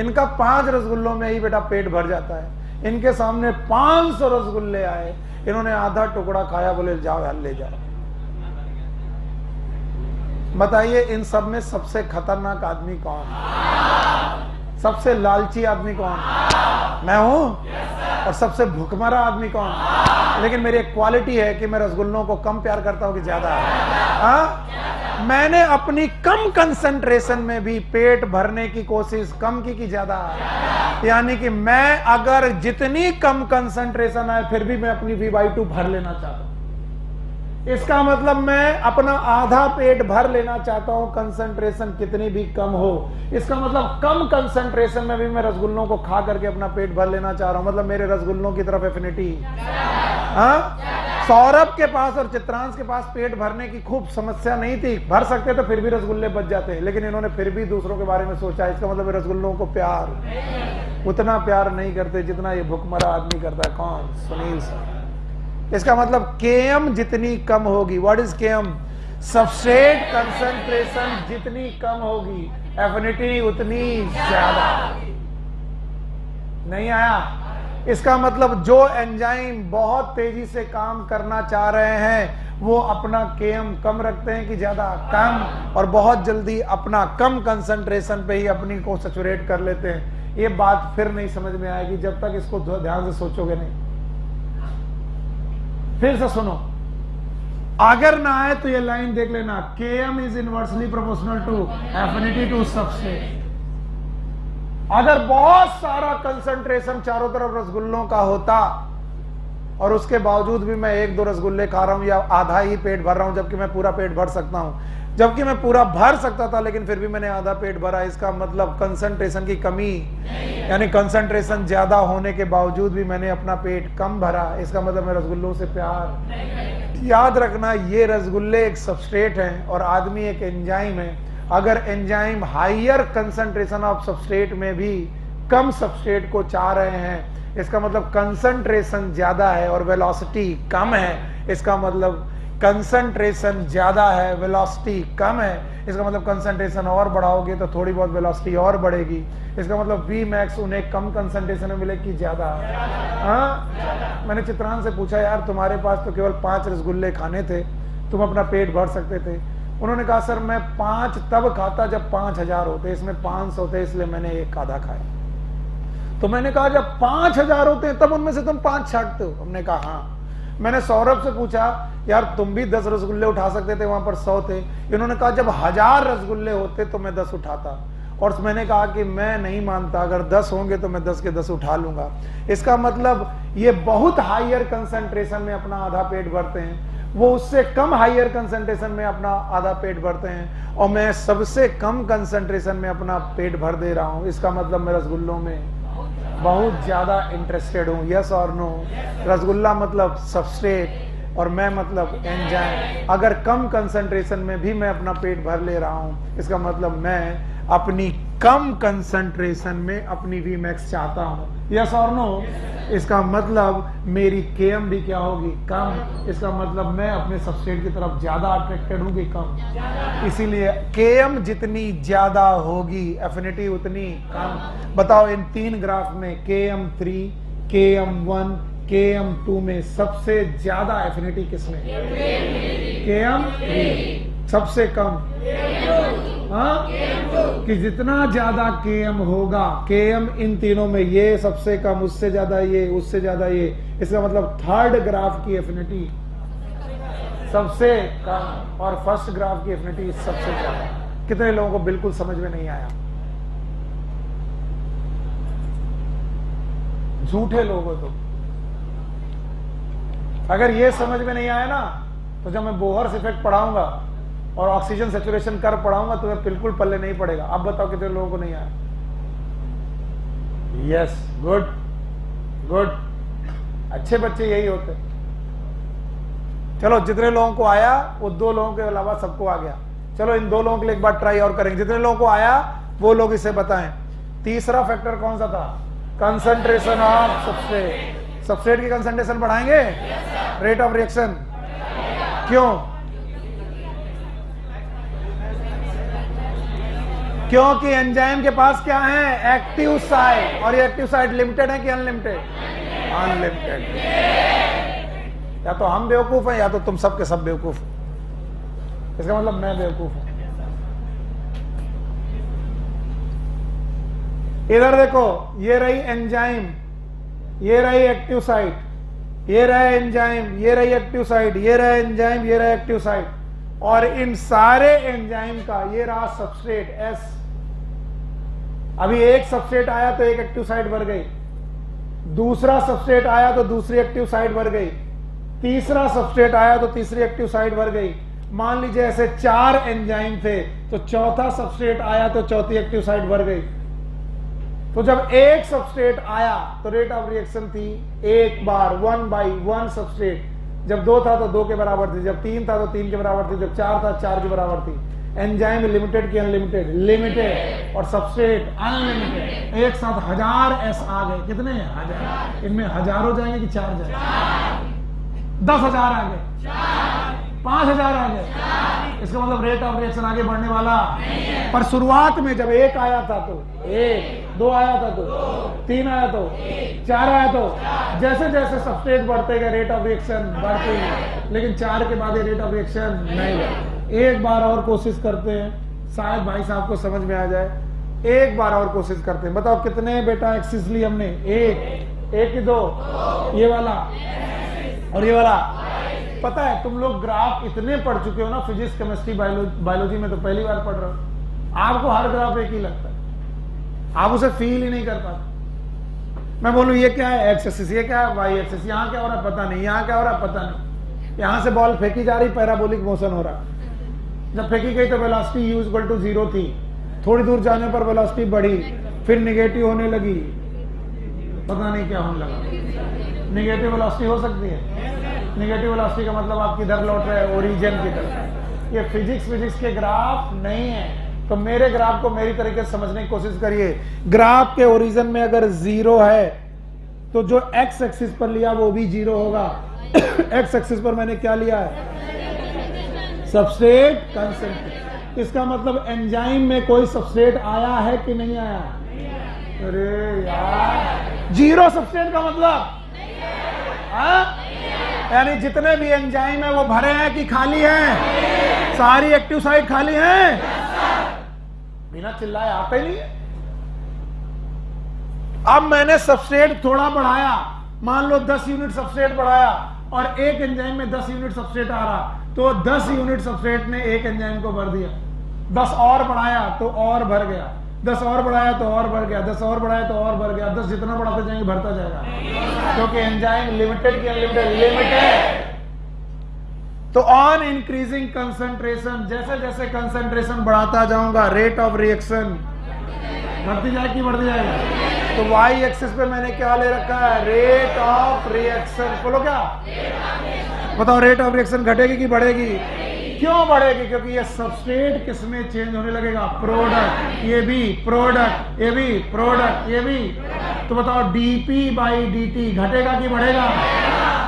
इनका 5 रसगुल्लों में ही बेटा पेट भर जाता है। इनके सामने 500 रसगुल्ले आए, इन्होंने आधा टुकड़ा खाया, बोले जाओ यार ले जाओ। बताइए इन सब में सबसे खतरनाक आदमी कौन? सबसे लालची आदमी कौन? मैं हूं। और सबसे भूखमरा आदमी कौन? लेकिन मेरी एक क्वालिटी है कि मैं रसगुल्लों को कम प्यार करता हूं कि ज्यादा? हाँ? मैंने अपनी कम कंसंट्रेशन में भी पेट भरने की कोशिश कम की कि ज्यादा? यानी कि मैं अगर जितनी कम कंसंट्रेशन आए फिर भी मैं अपनी V/2 भर लेना चाहता हूं। इसका मतलब मैं अपना आधा पेट भर लेना चाहता हूं, कंसंट्रेशन कितनी भी कम हो। इसका मतलब कम कंसंट्रेशन में भी मैं रसगुल्लों को खा करके अपना पेट भर लेना चाह रहा हूं। मतलब मेरे रसगुल्लों की तरफ एफिनिटी। हाँ? सौरभ के पास और चित्रांश के पास पेट भरने की खूब समस्या नहीं थी, भर सकते तो फिर भी रसगुल्ले बच जाते, लेकिन इन्होंने फिर भी दूसरों के बारे में सोचा। इसका मतलब रसगुल्लों को प्यार, उतना प्यार नहीं करते जितना ये भुखमरा आदमी करता है। कौन? सुनील सर। इसका मतलब Km जितनी कम होगी, what is Km? Substrate concentration जितनी कम होगी, एफिनिटी उतनी ज्यादा। नहीं आया? इसका मतलब जो एंजाइम बहुत तेजी से काम करना चाह रहे हैं वो अपना Km कम रखते हैं कि ज्यादा? कम। और बहुत जल्दी अपना कम कंसंट्रेशन पे ही अपनी को सैचुरेट कर लेते हैं। ये बात फिर नहीं समझ में आएगी जब तक इसको ध्यान से सोचोगे नहीं। फिर से सुनो, अगर ना आए तो ये लाइन देख लेना, Km is inversely proportional to affinity to substrate. अगर बहुत सारा कंसंट्रेशन चारों तरफ रसगुल्लों का होता और उसके बावजूद भी मैं 1-2 रसगुल्ले खा रहा हूं या आधा ही पेट भर रहा हूं, जबकि मैं पूरा पेट भर सकता हूं, जबकि मैं पूरा भर सकता था लेकिन फिर भी मैंने आधा पेट भरा, इसका मतलब कंसंट्रेशन की कमी, यानी कंसंट्रेशन ज्यादा होने के बावजूद भी मैंने अपना पेट कम भरा, इसका मतलब मैं रसगुल्लों से प्यार। याद रखना, ये रसगुल्ले एक सबस्ट्रेट हैं और आदमी एक एंजाइम है। अगर enzyme higher concentration of substrate में भी कम सबस्ट्रेट को चाह रहे हैं, इसका मतलब कंसंट्रेशन ज्यादा है और वेलोसिटी कम है। इसका मतलब कंसंट्रेशन ज्यादा है, वेलोसिटी कम है। इसका मतलब कंसंट्रेशन और बढ़ाओगे तो थोड़ी बहुत वेलोसिटी और बढ़ेगी। इसका मतलब वी मैक्स उन्हें कम कंसंट्रेशन में मिलेगी ज्यादा। हाँ, मैंने चित्रांश से पूछा, यार तुम्हारे पास तो केवल 5 रसगुल्ले खाने थे, तुम अपना पेट भर सकते थे। उन्होंने कहा सर मैं 5 तब खाता जब 5000 होते, इसमें 500 होते इसलिए मैंने एक आधा खाया। तो मैंने कहा जब 5000 होते हैं तब उनमें से तुम 5 छांटते हो? हमने कहा हाँ। मैंने सौरभ से पूछा, यार तुम भी 10 रसगुल्ले उठा सकते थे, वहां पर 100 थे। इन्होंने कहा जब 1000 रसगुल्ले होते तो मैं 10 उठाता। और मैंने कहा कि मैं नहीं मानता, अगर 10 होंगे तो मैं 10 के 10 उठा लूंगा। इसका मतलब ये बहुत हायर कंसंट्रेशन में अपना आधा पेट भरते हैं, वो उससे कम हायर कंसंट्रेशन में अपना आधा पेट भरते हैं, और मैं सबसे कम कंसंट्रेशन में अपना पेट भर दे रहा हूं। इसका मतलब मैं रसगुल्लों में बहुत ज्यादा इंटरेस्टेड हूं। यस और नो? रसगुल्ला मतलब सबस्ट्रेट और मैं मतलब एंजाइम। अगर कम कंसंट्रेशन में भी मैं अपना पेट भर ले रहा हूं, इसका मतलब मैं अपनी कम कंसंट्रेशन में अपनी वी मैक्स चाहता हूं। यस और नो? इसका मतलब मेरी केएम भी क्या होगी? कम। इसका मतलब मैं अपने सबस्ट्रेट की तरफ ज्यादा अट्रैक्टेड हूं कि कम? इसीलिए केएम जितनी ज्यादा होगी एफिनिटी उतनी कम। बताओ इन 3 ग्राफ में KM3, KM1, KM2 में सबसे ज्यादा एफिनिटी किसमें? KM3। सबसे कम? हाँ, कि जितना ज्यादा KM होगा, KM इन तीनों में ये सबसे कम, उससे ज्यादा ये, उससे ज्यादा ये। इसका मतलब थर्ड ग्राफ की एफिनिटी सबसे कम और फर्स्ट ग्राफ की एफिनिटी सबसे ज्यादा। कितने लोगों को बिल्कुल समझ में नहीं आया? झूठे लोग हो तुम। अगर ये समझ में नहीं आया ना, तो जब मैं बोहर्स इफेक्ट पढ़ाऊंगा और ऑक्सीजन सैचुरेशन कर पढ़ाऊंगा तो मैं बिल्कुल पल्ले नहीं पड़ेगा। अब बताओ कितने लोगों को नहीं आया? यस, गुड गुड, अच्छे बच्चे यही होते। चलो जितने लोगों को आया वो 2 लोगों के अलावा सबको आ गया। चलो इन 2 लोगों के लिए एक बार ट्राई और करेंगे। जितने लोगों को आया वो लोग इसे बताएं। तीसरा फैक्टर कौन सा था? Concentration of substrate. सबस्ट्रेट की कंसंट्रेशन बढ़ाएंगे, रेट ऑफ रिएक्शन। क्यों? क्योंकि एंजाइम के पास क्या है? Active site. और ये एक्टिव साइट लिमिटेड है कि अनलिमिटेड? अनलिमिटेड। या तो हम बेवकूफ हैं या तो तुम सब के सब बेवकूफ हो। इसका मतलब मैं बेवकूफ हूं। इधर देखो, ये रही एंजाइम, ये रही एक्टिव साइट, ये रहा एंजाइम, ये रही एक्टिव साइट, ये रहा एंजाइम, ये रहा एक्टिव साइट, और इन सारे एंजाइम का ये रहा सबस्ट्रेट S। अभी एक सबस्ट्रेट आया तो एक एक्टिव साइट बढ़ गई, दूसरा सबस्ट्रेट आया तो दूसरी एक्टिव साइट बढ़ गई, तीसरा सबस्ट्रेट आया तो तीसरी एक्टिव साइट बढ़ गई। मान लीजिए ऐसे 4 एंजाइम थे तो चौथा सबस्ट्रेट आया तो चौथी एक्टिव साइट बढ़ गई। तो जब एक सबस्ट्रेट आया तो रेट ऑफ रिएक्शन थी 1 बार 1/1 सबस्ट्रेट। जब 2 था तो 2 के बराबर थी, जब 3 था तो 3 के बराबर थी, जब 4 था 4 के बराबर थी। एंजाइम लिमिटेड की अनलिमिटेड? लिमिटेड। और सबस्ट्रेट अनलिमिटेड। एक साथ 1000 S आ गए। कितने? 1000। इनमें 1000 हो जाएंगे कि 4 जाएंगे? 10,000 आ गए, 5,000 आ गए। इसका मतलब रेट ऑफ रिएक्शन आगे बढ़ने वाला। पर शुरुआत में जब 1 आया था तो 1, 2 आया था तो 3 आया तो 4 आया तो जैसे जैसे सबस्ट्रेट बढ़ते गए रेट ऑफ रिएक्शन बढ़ती है। लेकिन 4 के बाद ये रेट ऑफ रिएक्शन नहीं बढ़ती। एक बार और कोशिश करते हैं, शायद भाई साहब को समझ में आ जाए। एक बार और कोशिश करते हैं। बताओ कितने बेटा एक्सिस ली हमने? 1 कि 2? ये वाला और ये वाला। पता है तुम लोग ग्राफ इतने पढ़ चुके हो ना, फिजिक्स केमिस्ट्री बायोलॉजी में, तो पहली बार पढ़ रहे हो। आपको हर ग्राफ एक ही लगता है, आप उसे फील ही नहीं कर पाते। मैं बोलूं ये क्या है? X axis. ये क्या है? Y axis. यहाँ क्या हो रहा है पता नहीं, यहाँ क्या हो रहा है पता नहीं। यहाँ से बॉल फेंकी जा रही, पैराबोलिक मोशन हो रहा। जब फेंकी गई तो वेलोसिटी U = 0 थी, थोड़ी दूर जाने पर वेलोसिटी बढ़ी, फिर निगेटिव होने लगी, पता नहीं क्या होने लगा। निगेटिव वेलोसिटी हो सकती है? नेगेटिव वेलोसिटी का मतलब आप किधर लौट रहे हैं, ओरिजिन की तरफ। ये फिजिक्स के ग्राफ नहीं है। तो मेरे ग्राफ को मेरी तरीके से समझने की कोशिश करिए। ग्राफ के ओरिजिन में अगर 0 है तो जो एक्स एक्सिस पर लिया वो भी 0 होगा। एक्स एक्सिस पर मैंने क्या लिया है, सबस्ट्रेट कंसंट्रेशन। इसका मतलब एंजाइम में कोई सबस्ट्रेट आया है कि नहीं आया? अरे यार, 0 सबस्ट्रेट का मतलब यानी जितने भी एंजाइम है वो भरे हैं कि खाली हैं? सारी एक्टिव साइट खाली हैं? बिना चिल्लाए आते नहीं है। अब मैंने सबस्ट्रेट थोड़ा बढ़ाया, मान लो 10 यूनिट सबस्ट्रेट बढ़ाया और एक एंजाइम में 10 यूनिट सबस्ट्रेट आ रहा, तो 10 यूनिट सबस्ट्रेट ने एक एंजाइम को भर दिया। 10 और बढ़ाया तो और भर गया, 10 और बढ़ाया तो और भर गया, 10 और बढ़ाया तो और भर गया। 10 जितना बढ़ाते जाएंगे भरता जाएगा, क्योंकि एंजाइम लिमिटेड की अनलिमिटेड लिमिट है। तो ऑन इंक्रीजिंग कंसंट्रेशन, जैसे जैसे कंसंट्रेशन बढ़ाता जाऊंगा रेट ऑफ रिएक्शन बढ़ती जाएगी, बढ़ती जाएगी। तो वाई एक्सिस पे मैंने क्या ले रखा है, रेट ऑफ रिएक्शन। बोलो क्या, बताओ रेट ऑफ रिएक्शन घटेगी कि बढ़ेगी? क्यों बढ़ेगी? क्योंकि ये सबस्ट्रेट किसमें चेंज होने लगेगा, प्रोडक्ट, ये भी प्रोडक्ट, ये भी प्रोडक्ट, ये भी। तो बताओ डीपी बाई डी घटेगा कि बढ़ेगा?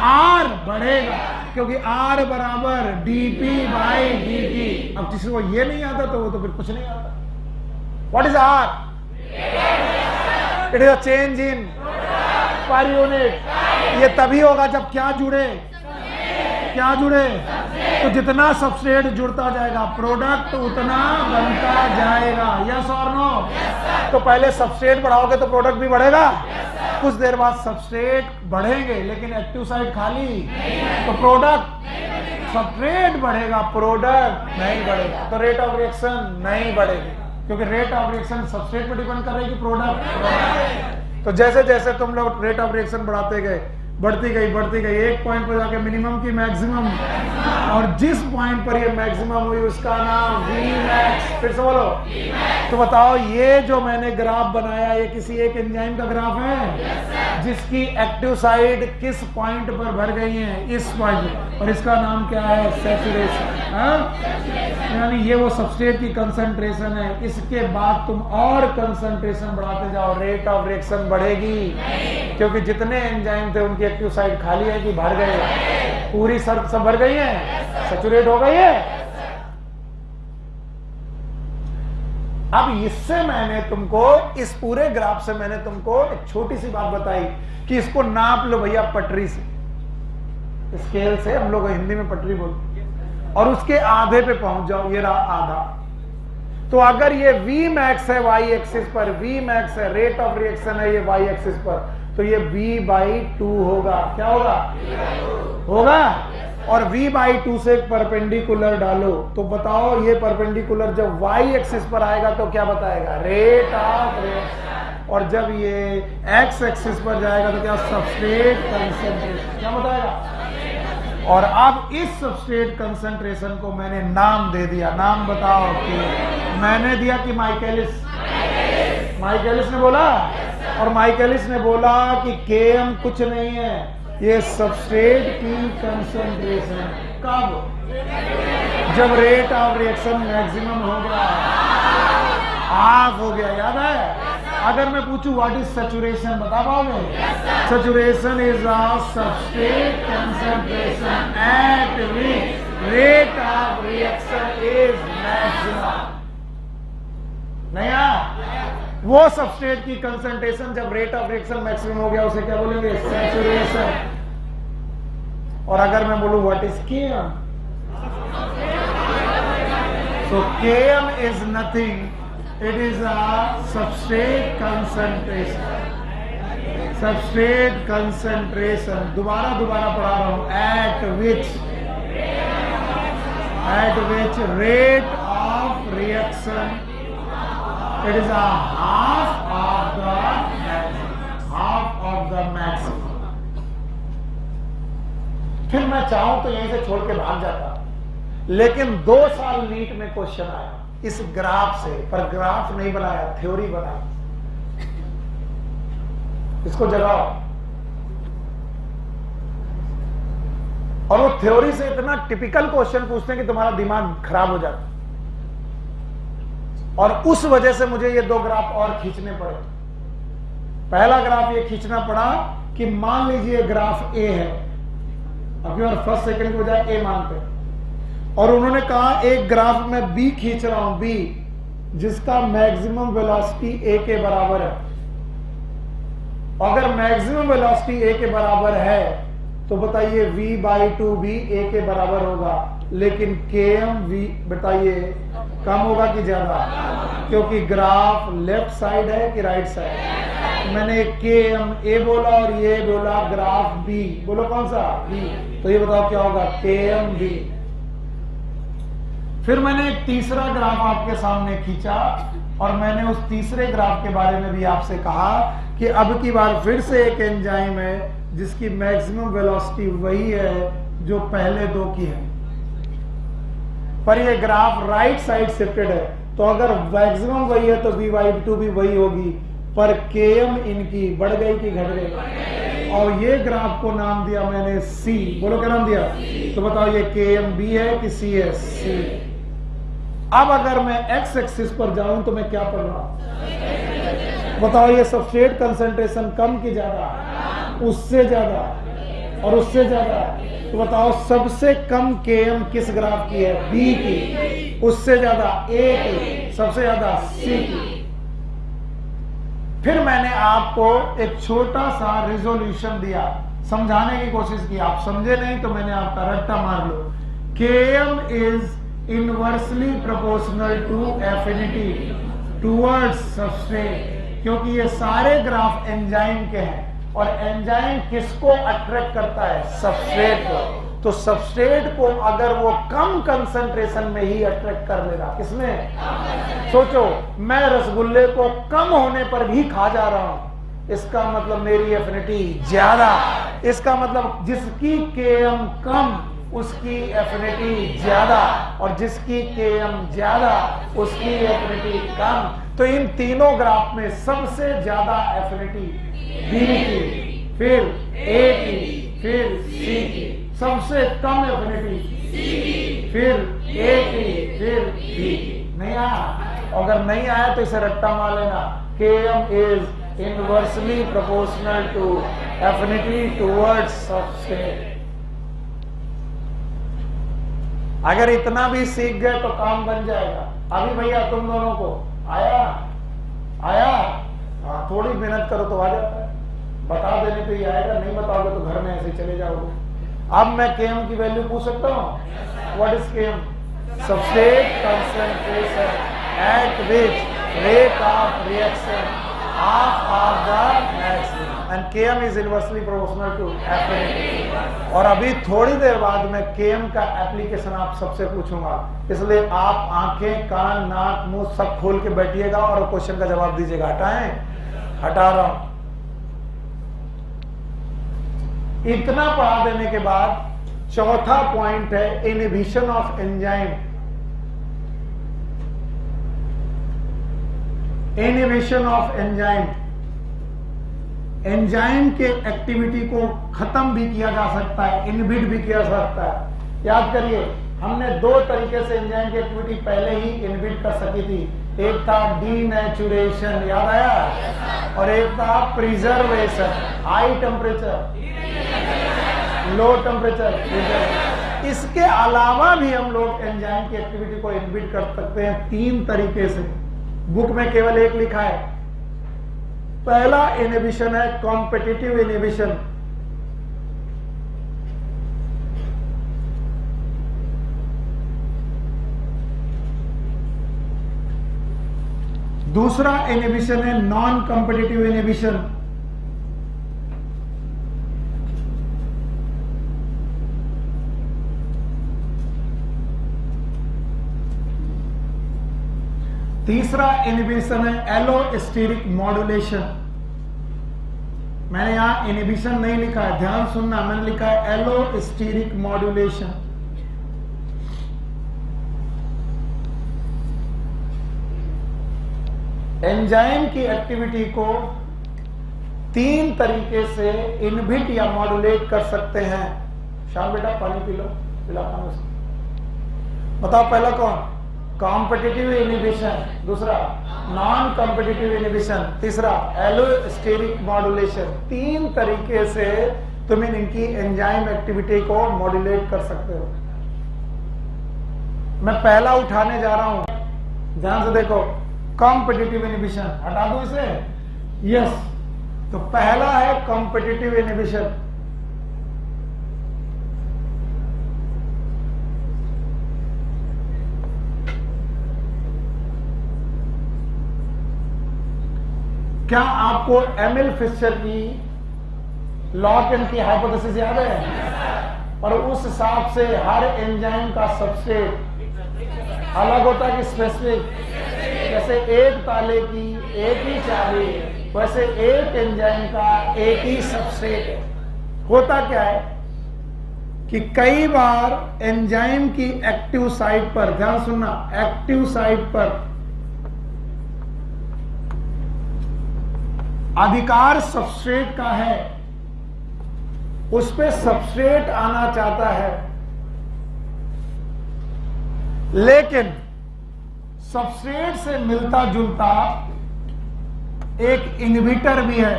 आर बढ़ेगा, क्योंकि आर बराबर डीपी बाई डी। अब किसी को ये नहीं आता तो वो तो फिर कुछ नहीं आता। What is R? It is a change in per unit. ये तभी होगा जब क्या जुड़े, क्या जुड़े? तो जितना सबस्ट्रेट जुड़ता जाएगा प्रोडक्ट उतना बनता जाएगा। यस और नो? तो पहले सबस्ट्रेट बढ़ाओगे तो प्रोडक्ट भी बढ़ेगा। कुछ देर बाद सबस्ट्रेट बढ़ेंगे लेकिन एक्टिव साइट खाली, तो प्रोडक्ट, सबस्ट्रेट बढ़ेगा, प्रोडक्ट नहीं बढ़ेगा। तो रेट ऑफ रिएक्शन नहीं बढ़ेगी, क्योंकि रेट ऑफ रिएक्शन सबस्ट्रेट पर डिपेंड कर रही है कि प्रोडक्ट। तो जैसे जैसे तुम लोग रेट ऑफ रिएक्शन बढ़ाते गए, बढ़ती गई, एक पॉइंट पर जाके मिनिमम की मैक्सिमम, और जिस पॉइंट पर ये मैक्सिमम हुई उसका नाम वी मैक्स। फिर से बोलो। तो बताओ ये जो मैंने ग्राफ बनाया ये किसी एक एंजाइम का ग्राफ है जिसकी एक्टिव साइट किस पॉइंट पर भर गई है, इस पॉइंट पर, और इसका नाम क्या है, सैचुरेशन। यानी ये वो सबस्ट्रेट की कंसंट्रेशन है। इसके बाद तुम और कंसंट्रेशन बढ़ाते जाओ, रेट ऑफ रिएक्शन बढ़ेगी, क्योंकि जितने एंजाइम थे उनकी एक्टिव साइट खाली है कि भर गए, पूरी सब भर गई है, सैचुरेट हो गई है। अब इससे मैंने तुमको, इस पूरे ग्राफ से मैंने तुमको एक छोटी सी बात बताई कि इसको नाप लो भैया पटरी से, स्केल से, हम लोग हिंदी में पटरी बोलते, और उसके आधे पे पहुंच जाओ। ये रहा आधा। तो अगर ये V मैक्स है वाई एक्सिस पर, V मैक्स है, रेट ऑफ रिएक्शन है ये वाई एक्सिस पर, तो ये V/2 होगा। क्या होगा? होगा। और V/2 से एक परपेंडिकुलर डालो, तो बताओ ये परपेंडिकुलर जब वाई एक्सिस पर आएगा तो क्या बताएगा, रेट ऑफ रिएक्शन। और जब ये एक्स एक्सिस पर जाएगा तो क्या, सबस्ट्रेट कंसंट्रेशन। क्या बताएगा? और अब इस सबस्ट्रेट कंसंट्रेशन को मैंने नाम दे दिया। नाम बताओ कि मैंने दिया कि माइकलिस ने बोला, और माइकलिस ने बोला कि Km कुछ नहीं है, ये सबस्ट्रेट की कंसंट्रेशन। कब? जब रेट ऑफ रिएक्शन मैक्सिमम हो गया, हाफ हो गया। याद है? अगर मैं पूछूं व्हाट इज सैचुरेशन, बता पाओगे? Saturation is a substrate concentration at which rate of reaction is maximum. नहीं वो सबस्ट्रेट की कंसंट्रेशन जब रेट ऑफ रिएक्शन मैक्सिमम हो गया उसे क्या बोलेंगे, सैचुरेशन। और अगर मैं बोलूं what is Km, so Km is nothing, it is a substrate concentration. Substrate concentration, दोबारा पढ़ा रहा हूं, at which rate of reaction it is a half of the maximum. फिर मैं चाहूं तो यहीं से छोड़ के भाग जाता, लेकिन 2 साल नीट में क्वेश्चन आया इस ग्राफ से, पर ग्राफ नहीं बनाया, थ्योरी बनाई। इसको जगाओ। और वो थ्योरी से इतना टिपिकल क्वेश्चन पूछते हैं कि तुम्हारा दिमाग खराब हो जाता। और उस वजह से मुझे ये दो ग्राफ और खींचने पड़े। पहला ग्राफ ये खींचना पड़ा कि मान लीजिए ग्राफ ए है, अभी और फर्स्ट सेकंड के बजाय ए मानते हैं, और उन्होंने कहा एक ग्राफ में बी खींच रहा हूं, बी जिसका मैक्सिमम वेलोसिटी ए के बराबर है। अगर मैक्सिमम वेलोसिटी ए के बराबर है तो बताइए v/2 भी ए के बराबर होगा, लेकिन km v बताइए कम होगा कि ज्यादा, क्योंकि ग्राफ लेफ्ट साइड है कि राइट साइड। मैंने km a बोला और ये बोला ग्राफ b, बोलो कौन सा b, तो ये बताओ क्या होगा km b। फिर मैंने एक तीसरा ग्राफ आपके सामने खींचा और मैंने उस तीसरे ग्राफ के बारे में भी आपसे कहा कि अब की बार फिर से एक एंजाइम है जिसकी मैक्सिमम वेलोसिटी वही है जो पहले दो की है, पर ये ग्राफ राइट साइड शिफ्टेड है। तो अगर मैक्सिमम वही है तो v/2 भी वही होगी, पर km इनकी बढ़ गई कि घट गई। और ये ग्राफ को नाम दिया मैंने c, बोलो क्या नाम दिया, तो बताओ ये km b है कि c है, c। अब अगर मैं x एक्सिस पर जाऊं तो मैं क्या पढ़ रहा हूं, बताओ ये सबस्ट्रेट कंसंट्रेशन कम की ज्यादा, उससे ज्यादा और उससे ज्यादा, तो बताओ सबसे कम km किस ग्राफ की है, b की, उससे ज्यादा a की, सबसे ज्यादा c की। फिर मैंने आपको एक छोटा सा रिजोल्यूशन दिया, समझाने की कोशिश की, आप समझे नहीं तो मैंने आपका रट्टा मार लो। km is inversely proportional to affinity towards substrate, क्योंकि ये सारे ग्राफ एंजाइम के हैं और एंजाइम किसको अट्रैक्ट करता है, सबस्ट्रेट को। तो सबस्ट्रेट को अगर वो कम कंसंट्रेशन में ही अट्रैक्ट कर लेगा, किसमें, सोचो मैं रसगुल्ले को कम होने पर भी खा जा रहा हूं, इसका मतलब मेरी एफिनिटी ज्यादा, इसका मतलब जिसकी km कम उसकी एफिनिटी ज्यादा, और जिसकी km ज्यादा उसकी एफिनिटी कम। तो इन तीनों ग्राफ में सबसे ज्यादा एफिनिटी B की, फिर A की, फिर C की, सबसे कम एफिनिटी C की, फिर A की, फिर B की। नहीं आया? अगर नहीं आया तो इसे रट्टा मार लेना, km is inversely proportional to affinity towards substrate. अगर इतना भी सीख गए तो काम बन जाएगा। अभी भैया तुम दोनों को आया, हाँ, थोड़ी मेहनत करो तो आ जाता है, बता देने पे ही आएगा, नहीं बताओगे तो घर में ऐसे चले जाओगे। अब मैं km की वैल्यू पूछ सकता हूँ, what is km, substrate concentration at which rate of reaction of the maximum, and km is inversely proportional to affinity. और अभी थोड़ी देर बाद मैं km का एप्लीकेशन आप सबसे पूछूंगा, इसलिए आप आंखें, कान, नाक, मुंह सब खोल के बैठिएगा और क्वेश्चन का जवाब दीजिएगा। हटाएं, हटा रहा हूं। इतना पढ़ा देने के बाद चौथा पॉइंट है inhibition of enzyme. Inhibition of enzyme, enzyme के एक्टिविटी को खत्म भी किया जा सकता है, इनहिबिट भी किया जा सकता है। याद करिए, हमने दो तरीके से एंजाइम की एक्टिविटी पहले ही इनहिबिट कर सकी थी, एक था डीनेचुरेशन, याद आया, और एक था preservation, high temperature, low temperature. इसके अलावा भी हम लोग एंजाइम की एक्टिविटी को इनहिबिट कर सकते हैं तीन तरीके से। बुक में केवल एक लिखा है। पहला इनहिबिशन है कॉम्पिटिटिव इनहिबिशन, दूसरा इनहिबिशन है नॉन कॉम्पिटिटिव इनहिबिशन, तीसरा इनहिबिशन है एलोस्टेरिक मॉड्यूलेशन। मैंने यहां इनहिबिशन नहीं लिखा है, ध्यान सुनना, मैंने लिखा है एलोस्टेरिक मॉड्यूलेशन। एंजाइम की एक्टिविटी को तीन तरीके से इनहिबिट या मॉड्यूलेट कर सकते हैं। शाम बेटा पानी पी लो, पिलाता हूं उसको। बताओ पहला कौन? कॉम्पिटिटिव इनहिबिशन, दूसरा नॉन कॉम्पिटिटिव इनहिबिशन, तीसरा एलोस्टेरिक मॉड्यूलेशन। 3 तरीके से तुम इनकी एंजाइम एक्टिविटी को मॉड्यूलेट कर सकते हो। मैं पहला उठाने जा रहा हूं, ध्यान से देखो। कॉम्पिटिटिव इनहिबिशन, हटा दूं इसे? यस। तो पहला है कॉम्पिटिटिव इनहिबिशन। क्या आपको एमिल फिशर की लॉक एंड की हाइपोथेसिस याद है? और उस हिसाब से हर एंजाइम का सबस्ट्रेट अलग होता है कि स्पेसिफिक? जैसे एक ताले की एक ही चाबी, वैसे एक एंजाइम का एक ही सबस्ट्रेट है। होता क्या है कि कई बार एंजाइम की एक्टिव साइट पर, ध्यान सुनना, एक्टिव साइट पर अधिकार सबस्ट्रेट का है, उस पे सबस्ट्रेट आना चाहता है, लेकिन सबस्ट्रेट से मिलता जुलता एक इनहिबिटर भी है,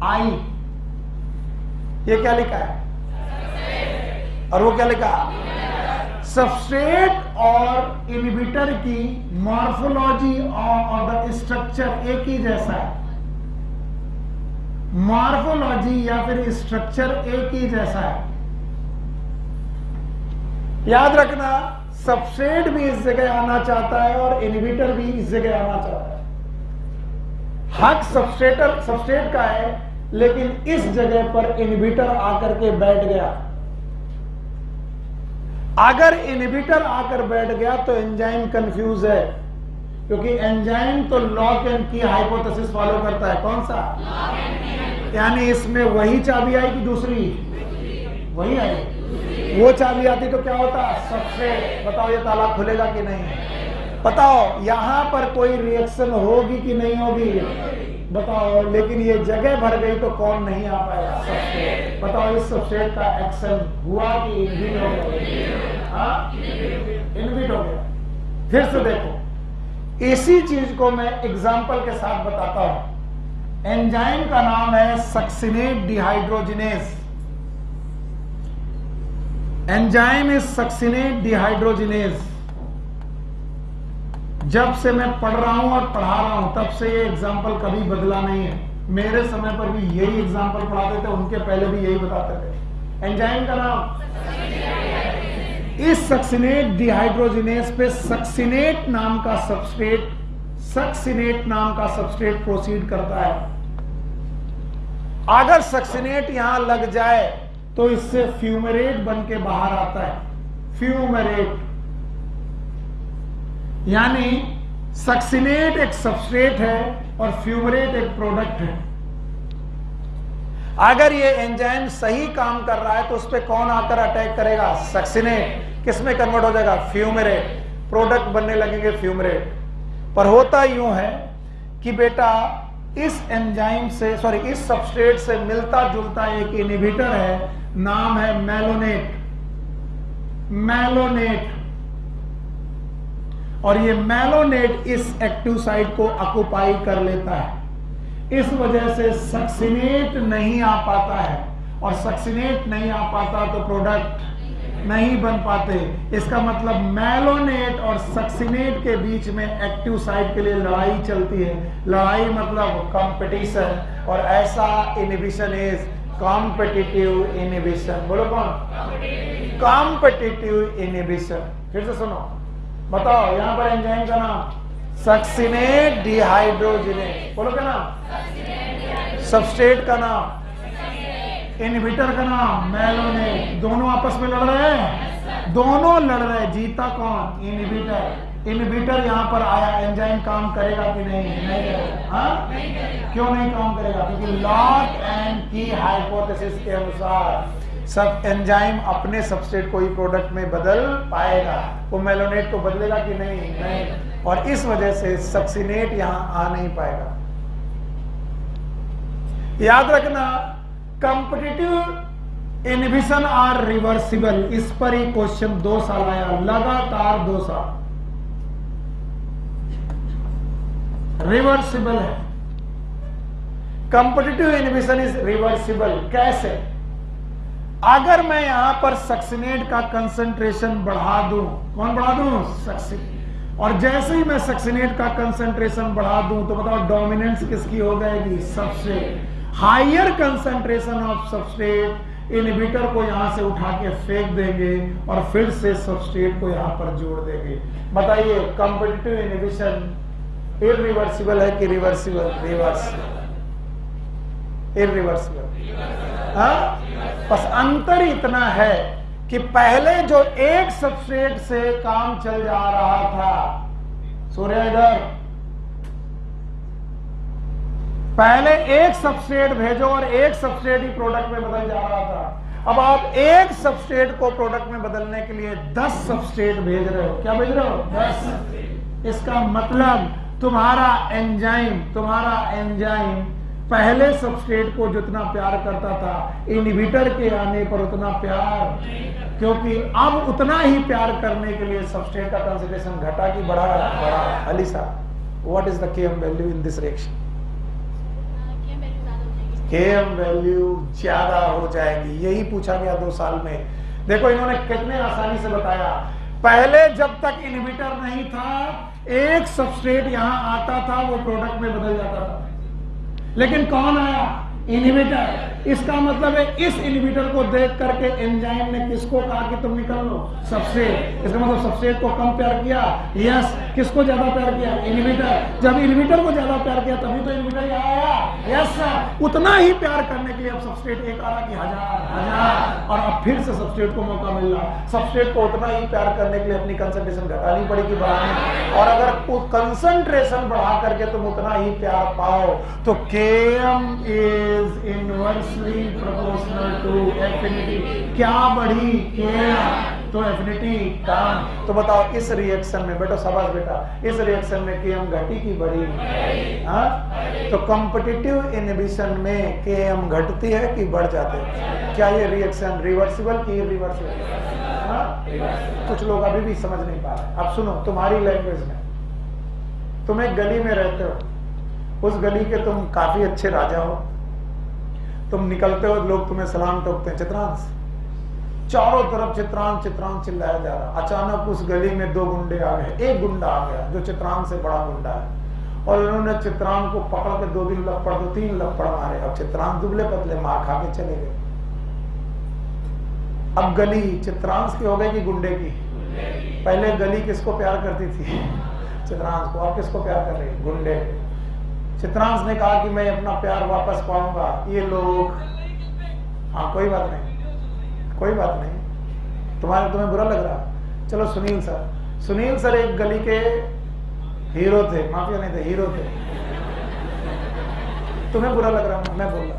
आई। ये क्या लिखा है? और वो क्या लिखा? सबस्ट्रेट और इनहिबिटर की मॉर्फोलॉजी और द स्ट्रक्चर एक ही जैसा है। मॉर्फोलॉजी या फिर स्ट्रक्चर एक ही जैसा है। याद रखना, सबस्ट्रेट भी इस जगह आना चाहता है और इनहिबिटर भी इस जगह आना चाहता है। हक सबस्ट्रेट का है, लेकिन इस जगह पर इनहिबिटर आकर के बैठ गया। अगर इनहिबिटर आकर बैठ गया तो एंजाइम कंफ्यूज है, क्योंकि एंजाइम तो लॉक एंड की हाइपोथेसिस फॉलो करता है। कौन सा? यानी इसमें वही चाबी आई कि दूसरी? वही आई। वो चाबी आती तो क्या होता? सबस्ट्रेट। बताओ ये ताला खुलेगा कि नहीं? बताओ यहां पर कोई रिएक्शन होगी कि नहीं होगी? बताओ। लेकिन ये जगह भर गई तो कौन नहीं आ पाएगा? सबस्ट्रेट। बताओ इस सबस्ट्रेट का एक्शन हुआ कि इनहिबिट हो गया? इनहिबिट हो गया। फिर से देखो, इसी चीज को मैं एग्जाम्पल के साथ बताता हूं। एंजाइम का नाम है succinate dehydrogenase. Enzyme is succinate dehydrogenase. जब से मैं पढ़ रहा हूं और पढ़ा रहा हूं, तब से ये एग्जाम्पल कभी बदला नहीं है। मेरे समय पर भी यही एग्जाम्पल पढ़ाते थे, उनके पहले भी यही बताते थे। एंजाइम का नाम, इस सक्सिनेट डिहाइड्रोजिनेज पे सक्सिनेट नाम का सबस्ट्रेट प्रोसीड करता है। अगर सक्सिनेट यहां लग जाए तो इससे फ्यूमेरेट बन के बाहर आता है। फ्यूमेरेट यानी सक्सिनेट एक सबस्ट्रेट है और फ्यूमेरेट एक प्रोडक्ट है। अगर ये एंजाइम सही काम कर रहा है तो उस पर कौन आकर अटैक करेगा? सक्सिनेट। किस में कन्वर्ट हो जाएगा? फ्यूमेरेट। प्रोडक्ट बनने लगेंगे फ्यूमेरेट। पर होता यूं है कि बेटा इस एंजाइम से, इस सबस्ट्रेट से मिलता जुलता एक इनहिबिटर है, नाम है मेलोनेट। मेलोनेट। और ये मेलोनेट इस एक्टिव साइट को ऑक्युपाई कर लेता है। इस वजह से सक्सिनेट नहीं आ पाता है, और सक्सिनेट नहीं आ पाता तो प्रोडक्ट नहीं बन पाते। इसका मतलब मेलोनेट और सक्सिनेट के बीच में एक्टिव साइट के लिए लड़ाई चलती है। लड़ाई मतलब कंपटीशन, और ऐसा इनहिबिशन इज कॉम्पिटिटिव इनहिबिशन। बोलो कौन? Competitive inhibition. फिर से सुनो, बताओ यहां पर एंजाइम का नाम सक्सिनेट डिहाइड्रोजिनेज। बोलो क्या नाम? सबस्ट्रेट का नाम, इनहिबिटर का नाम मेलोनेट। दोनों आपस में लड़ रहे हैं, दोनों लड़ रहे हैं। जीता कौन? इनहिबिटर। इनहिबिटर यहां पर आया, एंजाइम काम करेगा कि नहीं? नहीं करेगा। हाँ? क्यों नहीं काम करेगा? क्योंकि लॉक एंड की हाइपोथेसिस के अनुसार सब एंजाइम अपने सबस्ट्रेट को ही प्रोडक्ट में बदल पाएगा। वो मेलोनेट को बदलेगा कि नहीं? नहीं। और इस वजह से सक्सिनेट यहां आ नहीं पाएगा। याद रखना, कॉम्पिटिटिव इनहिबिशन आर रिवर्सिबल, इस पर ही क्वेश्चन 2 साल आया, लगातार 2 साल। रिवर्सिबल है, कॉम्पिटिटिव इनहिबिशन इज रिवर्सिबल। कैसे? अगर मैं यहां पर सक्सिनेट का कंसंट्रेशन बढ़ा दूं, कौन बढ़ा दूं? सक्सिनेट। और जैसे ही मैं सक्सिनेट का कंसंट्रेशन बढ़ा दूं तो बताओ डोमिनेंस किसकी हो जाएगी? Substrate. Higher concentration of substrate inhibitor को यहां से उठा के फेंक देंगे और फिर से सबस्ट्रेट को यहां पर जोड़ देंगे। बताइए कॉम्पिटिटिव इनहिबिशन इरिवर्सिबल है कि रिवर्सिबल? इरिवर्सिबल। हाँ, बस अंतर इतना है कि पहले जो एक सबस्ट्रेट से काम चल जा रहा था, सूर्य इधर, पहले एक सबस्ट्रेट भेजो और एक सबस्ट्रेट ही प्रोडक्ट में बदल जा रहा था। अब आप एक सबस्ट्रेट को प्रोडक्ट में बदलने के लिए 10 सबस्ट्रेट भेज रहे हो। क्या भेज रहे हो? 10। इसका मतलब तुम्हारा एंजाइम पहले सबस्ट्रेट को जितना प्यार करता था, इनहिबिटर के आने पर उतना प्यार, क्योंकि अब उतना ही प्यार करने के लिए सबस्ट्रेट का कंसंट्रेशन घटा कि बढ़ा? अली साहब, what is the KM value in this reaction? KM value ज्यादा हो जाएगी, यही पूछा गया 2 साल में। देखो इन्होंने कितने आसानी से बताया। पहले जब तक इनहिबिटर नहीं था, एक सबस्ट्रेट यहां आता था, वो प्रोडक्ट में बदल जाता था। लेकिन कौन आया? इनहिबिटर। इसका मतलब है इस इनहिबिटर को देख करके एंजाइम ने किसको कहा कि तुम निकल लो? सबस्ट्रेट। इसका मतलब सबस्ट्रेट को कम प्यार किया? यस। किसको ज्यादा प्यार किया? इनहिबिटर। जब इनहिबिटर को ज्यादा प्यार किया तभी तो इनहिबिटर यहाँ आया। Yes sir. उतना ही प्यार करने के लिए अब सबस्ट्रेट एक आ रहा कि हजार, और अब फिर से सबस्ट्रेट को मौका मिल रहा। सबस्ट्रेट को उतना ही प्यार करने के लिए अपनी कंसंट्रेशन घटानी पड़ेगी, बढ़ानी। और अगर कंसंट्रेशन बढ़ा करके तुम उतना ही प्यार पाओ तो Km is inversely proportional to affinity। क्या बढ़ी? Km, तो एफिनिटी कम। तो बताओ इस रिएक्शन में, बेटा शाबाश बेटा, इस रिएक्शन में Km घटी की बढ़ी? हाँ, तो कॉम्पिटिटिव इनहिबिशन में Km घटती है कि बढ़ जाते हैं? क्या ये रिएक्शन रिवर्सिबल की इरिवर्सिबल? हाँ, कुछ लोग अभी भी समझ नहीं पा रहे। अब सुनो, तुम्हारी लैंग्वेज में, तुम एक गली में रहते हो, उस गली के तुम काफी अच्छे राजा हो, तुम निकलते हो, लोग तुम्हें सलाम ठोकते हैं, चित्रांश। चारों तरफ चित्रांश चित्रांश चिल्लाया जा रहा। अचानक उस गली में 2 गुंडे आ गए। एक गुंडा आ गया जो चित्रांश से बड़ा गुंडा है, और उन्होंने चित्रांश को पकड़ के 2 लपड़ 2-3 लपड़ मारे। अब चित्रांश दुबले पतले मार खा के चले गए। अब गली चित्रांश की हो गई कि गुंडे की? पहले गली किसको प्यार करती थी? चित्रांश को। अब किसको प्यार कर रही? गुंडे। चित्रांश ने कहा कि मैं अपना प्यार वापस पाऊंगा। ये लोग, हाँ कोई बात नहीं, कोई बात नहीं, तुम्हें बुरा लग रहा? चलो सुनील सर एक गली के हीरो थे, माफिया नहीं थे, हीरो थे। तुम्हें बुरा लग रहा? मैं बोल रहा,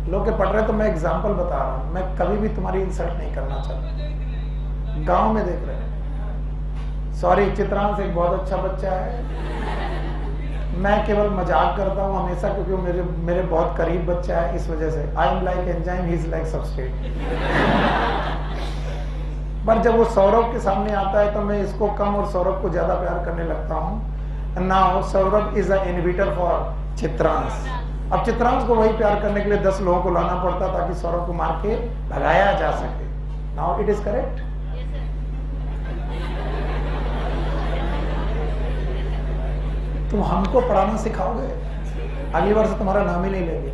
लोग के पढ़ रहे तो मैं एग्जाम्पल बता रहा हूं। मैं कभी भी तुम्हारी इंसल्ट नहीं करना चाहता। गांव में देख रहे हैं। सॉरी, चित्रांश एक बहुत अच्छा बच्चा है, मैं केवल मजाक करता हूँ हमेशा, क्योंकि वो मेरे बहुत करीब बच्चा है, इस वजह से। I am like enzyme, he is like substrate. पर जब वो सौरभ के सामने आता है तो मैं इसको कम और सौरभ को ज्यादा प्यार करने लगता हूँ। Now Saurabh is a inhibitor for Chitransh. अब चित्रांश को वही प्यार करने के लिए 10 लोगों को लाना पड़ता ताकि सौरभ को मार के भगाया जा सके। Now it is correct? तुम हमको पढ़ाना सिखाओगे? अगली बार से तुम्हारा नाम ही नहीं लेंगे।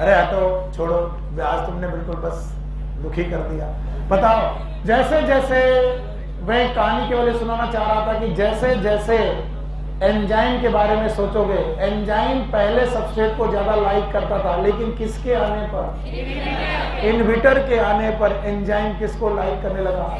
अरे हटो, छोड़ो, आज तुमने बिल्कुल बस दुखी कर दिया। बताओ, जैसे जैसे मैं कहानी केवल सुनाना चाह रहा था कि जैसे जैसे एंजाइम के बारे में सोचोगे, एंजाइम पहले सबस्ट्रेट को ज्यादा लाइक करता था, लेकिन किसके आने पर? इनहिबिटर के आने पर एंजाइम किसको लाइक करने लगा?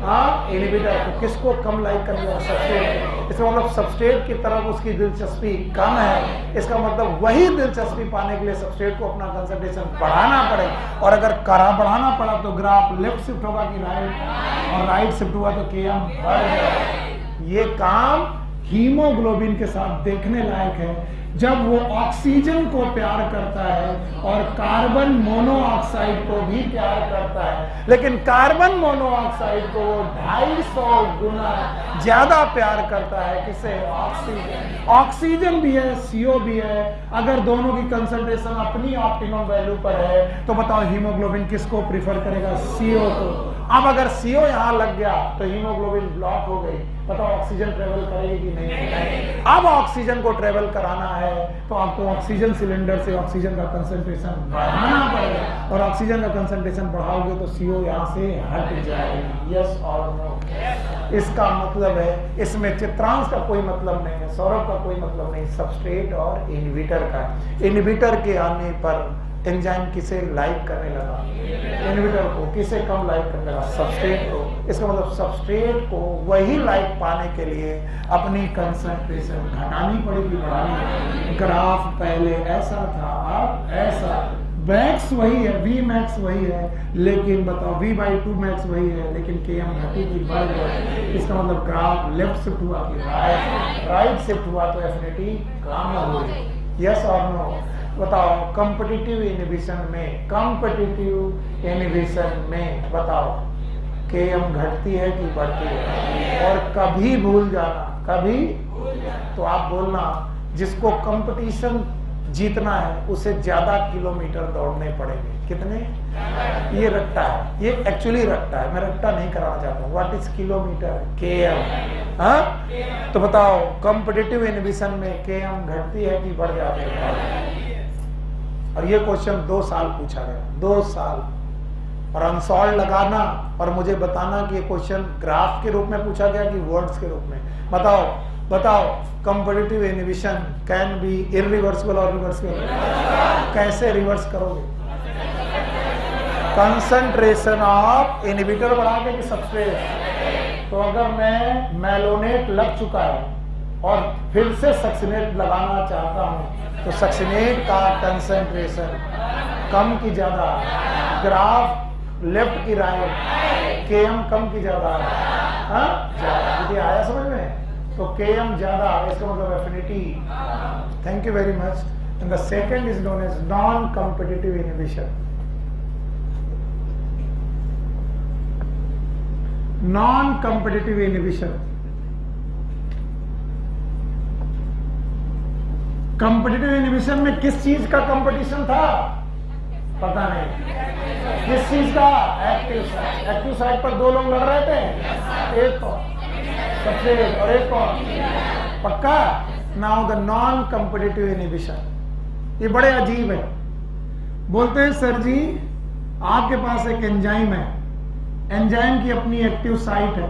हाँ, इनहिबिटर। तो किसको कम लाइक करने लगा? सबस्ट्रेट। इसका मतलब सबस्ट्रेट की तरफ उसकी दिलचस्पी कम है। इसका मतलब वही दिलचस्पी पाने के लिए सबस्ट्रेट को अपना कंसंट्रेशन बढ़ाना पड़े, और अगर बढ़ाना पड़ा तो ग्राफ लेफ्ट शिफ्ट होगा कि राइट, और राइट शिफ्ट हुआ तो Km बढ़ जाएगा। ये काम हीमोग्लोबिन के साथ देखने लायक है। जब वो ऑक्सीजन को प्यार करता है और कार्बन मोनोऑक्साइड को भी प्यार करता है, लेकिन कार्बन मोनोऑक्साइड को वो 250 गुना ज्यादा प्यार करता है किसे? ऑक्सीजन। ऑक्सीजन भी है, CO भी है। अगर दोनों की कंसंट्रेशन अपनी ऑप्टिमम वैल्यू पर है तो बताओ हीमोग्लोबिन किसको प्रीफर करेगा? CO को। अब अगर CO यहां लग गया तो हीमोग्लोबिन ब्लॉक हो गई, बताओ ऑक्सीजन ट्रेवल करेगी कि नहीं? अब ऑक्सीजन को ट्रेवल कराना है तो आपको ऑक्सीजन सिलेंडर से ऑक्सीजन का कंसंट्रेशन बढ़ाना पड़ेगा, और ऑक्सीजन का कंसंट्रेशन बढ़ाओगे तो CO यहाँ से हट जाएगी। यस और नो? इसका मतलब है, इसमें चित्रांश का कोई मतलब नहीं है, सौरभ का कोई मतलब नहीं, सबस्ट्रेट और इनहिबिटर का। इनहिबिटर के आने पर एंजाइम किसे लाइक करने लगा? इनहिबिटर को। किसे कम लाइक करने लगा? सबस्ट्रेट को। इसका मतलब सबस्ट्रेट को वही लाइक पाने के लिए अपनी कंसंट्रेशन घटानी पड़ेगी, बढ़ानी। ग्राफ पहले ऐसा था, अब ऐसा। मैक्स वही है, V मैक्स वही है, लेकिन बताओ V/2 मैक्स वही है, लेकिन Km घटी बढ़ गया। इसका मतलब ग्राफ लेफ्ट शिफ्ट हुआ कि राइट शिफ्ट हुआ, तो एफिनिटी कम हुई। यस और नो? बताओ कॉम्पिटिटिव इनहिबिशन में बताओ Km घटती है कि बढ़ती है? और कभी भूल जाना, कभी तो आप बोलना जिसको कंपटीशन जीतना है उसे ज्यादा किलोमीटर दौड़ने पड़ेंगे। कितने? ये रट्टा है, ये एक्चुअली रट्टा है, मैं रट्टा नहीं कराना चाहता हूँ। What is kilometre? Km। हाँ, तो बताओ कॉम्पिटिटिव इनहिबिशन में Km घटती है कि बढ़ जाती है? और ये क्वेश्चन 2 साल पूछा गया, 2 साल। और अनसॉल्व लगाना और मुझे बताना कि ये क्वेश्चन ग्राफ के रूप में पूछा गया कि वर्ड्स के रूप में। बताओ competitive inhibition can be irreversible और रिवर्सिबल? कैसे रिवर्स करोगे? कंसंट्रेशन ऑफ इनहिबिटर बढ़ा के कि सबस्ट्रेट? तो अगर मैं मेलोनेट लग चुका है और फिर से सक्सिनेट लगाना चाहता हूं तो सक्सिनेट का कंसंट्रेशन कम की ज्यादा? ग्राफ लेफ्ट की राइट, Km कम की ज्यादा? हाँ, ज्यादा। आया समझ में? तो Km ज्यादा, इसका मतलब एफिनिटी। Thank you very much. And the second is known as non competitive inhibition. Non competitive inhibition, competitive inhibition में किस चीज का कंपटीशन था? पता नहीं। किस चीज का? Active site. एक्टिव साइट पर 2 लोग लड़ रहे थे, एक सबस्ट्रेट और एक कौन? पक्का? Now the non competitive inhibition. ये बड़े अजीब है। बोलते हैं सर जी आपके पास एक एंजाइम है, एंजाइम की अपनी एक्टिव साइट है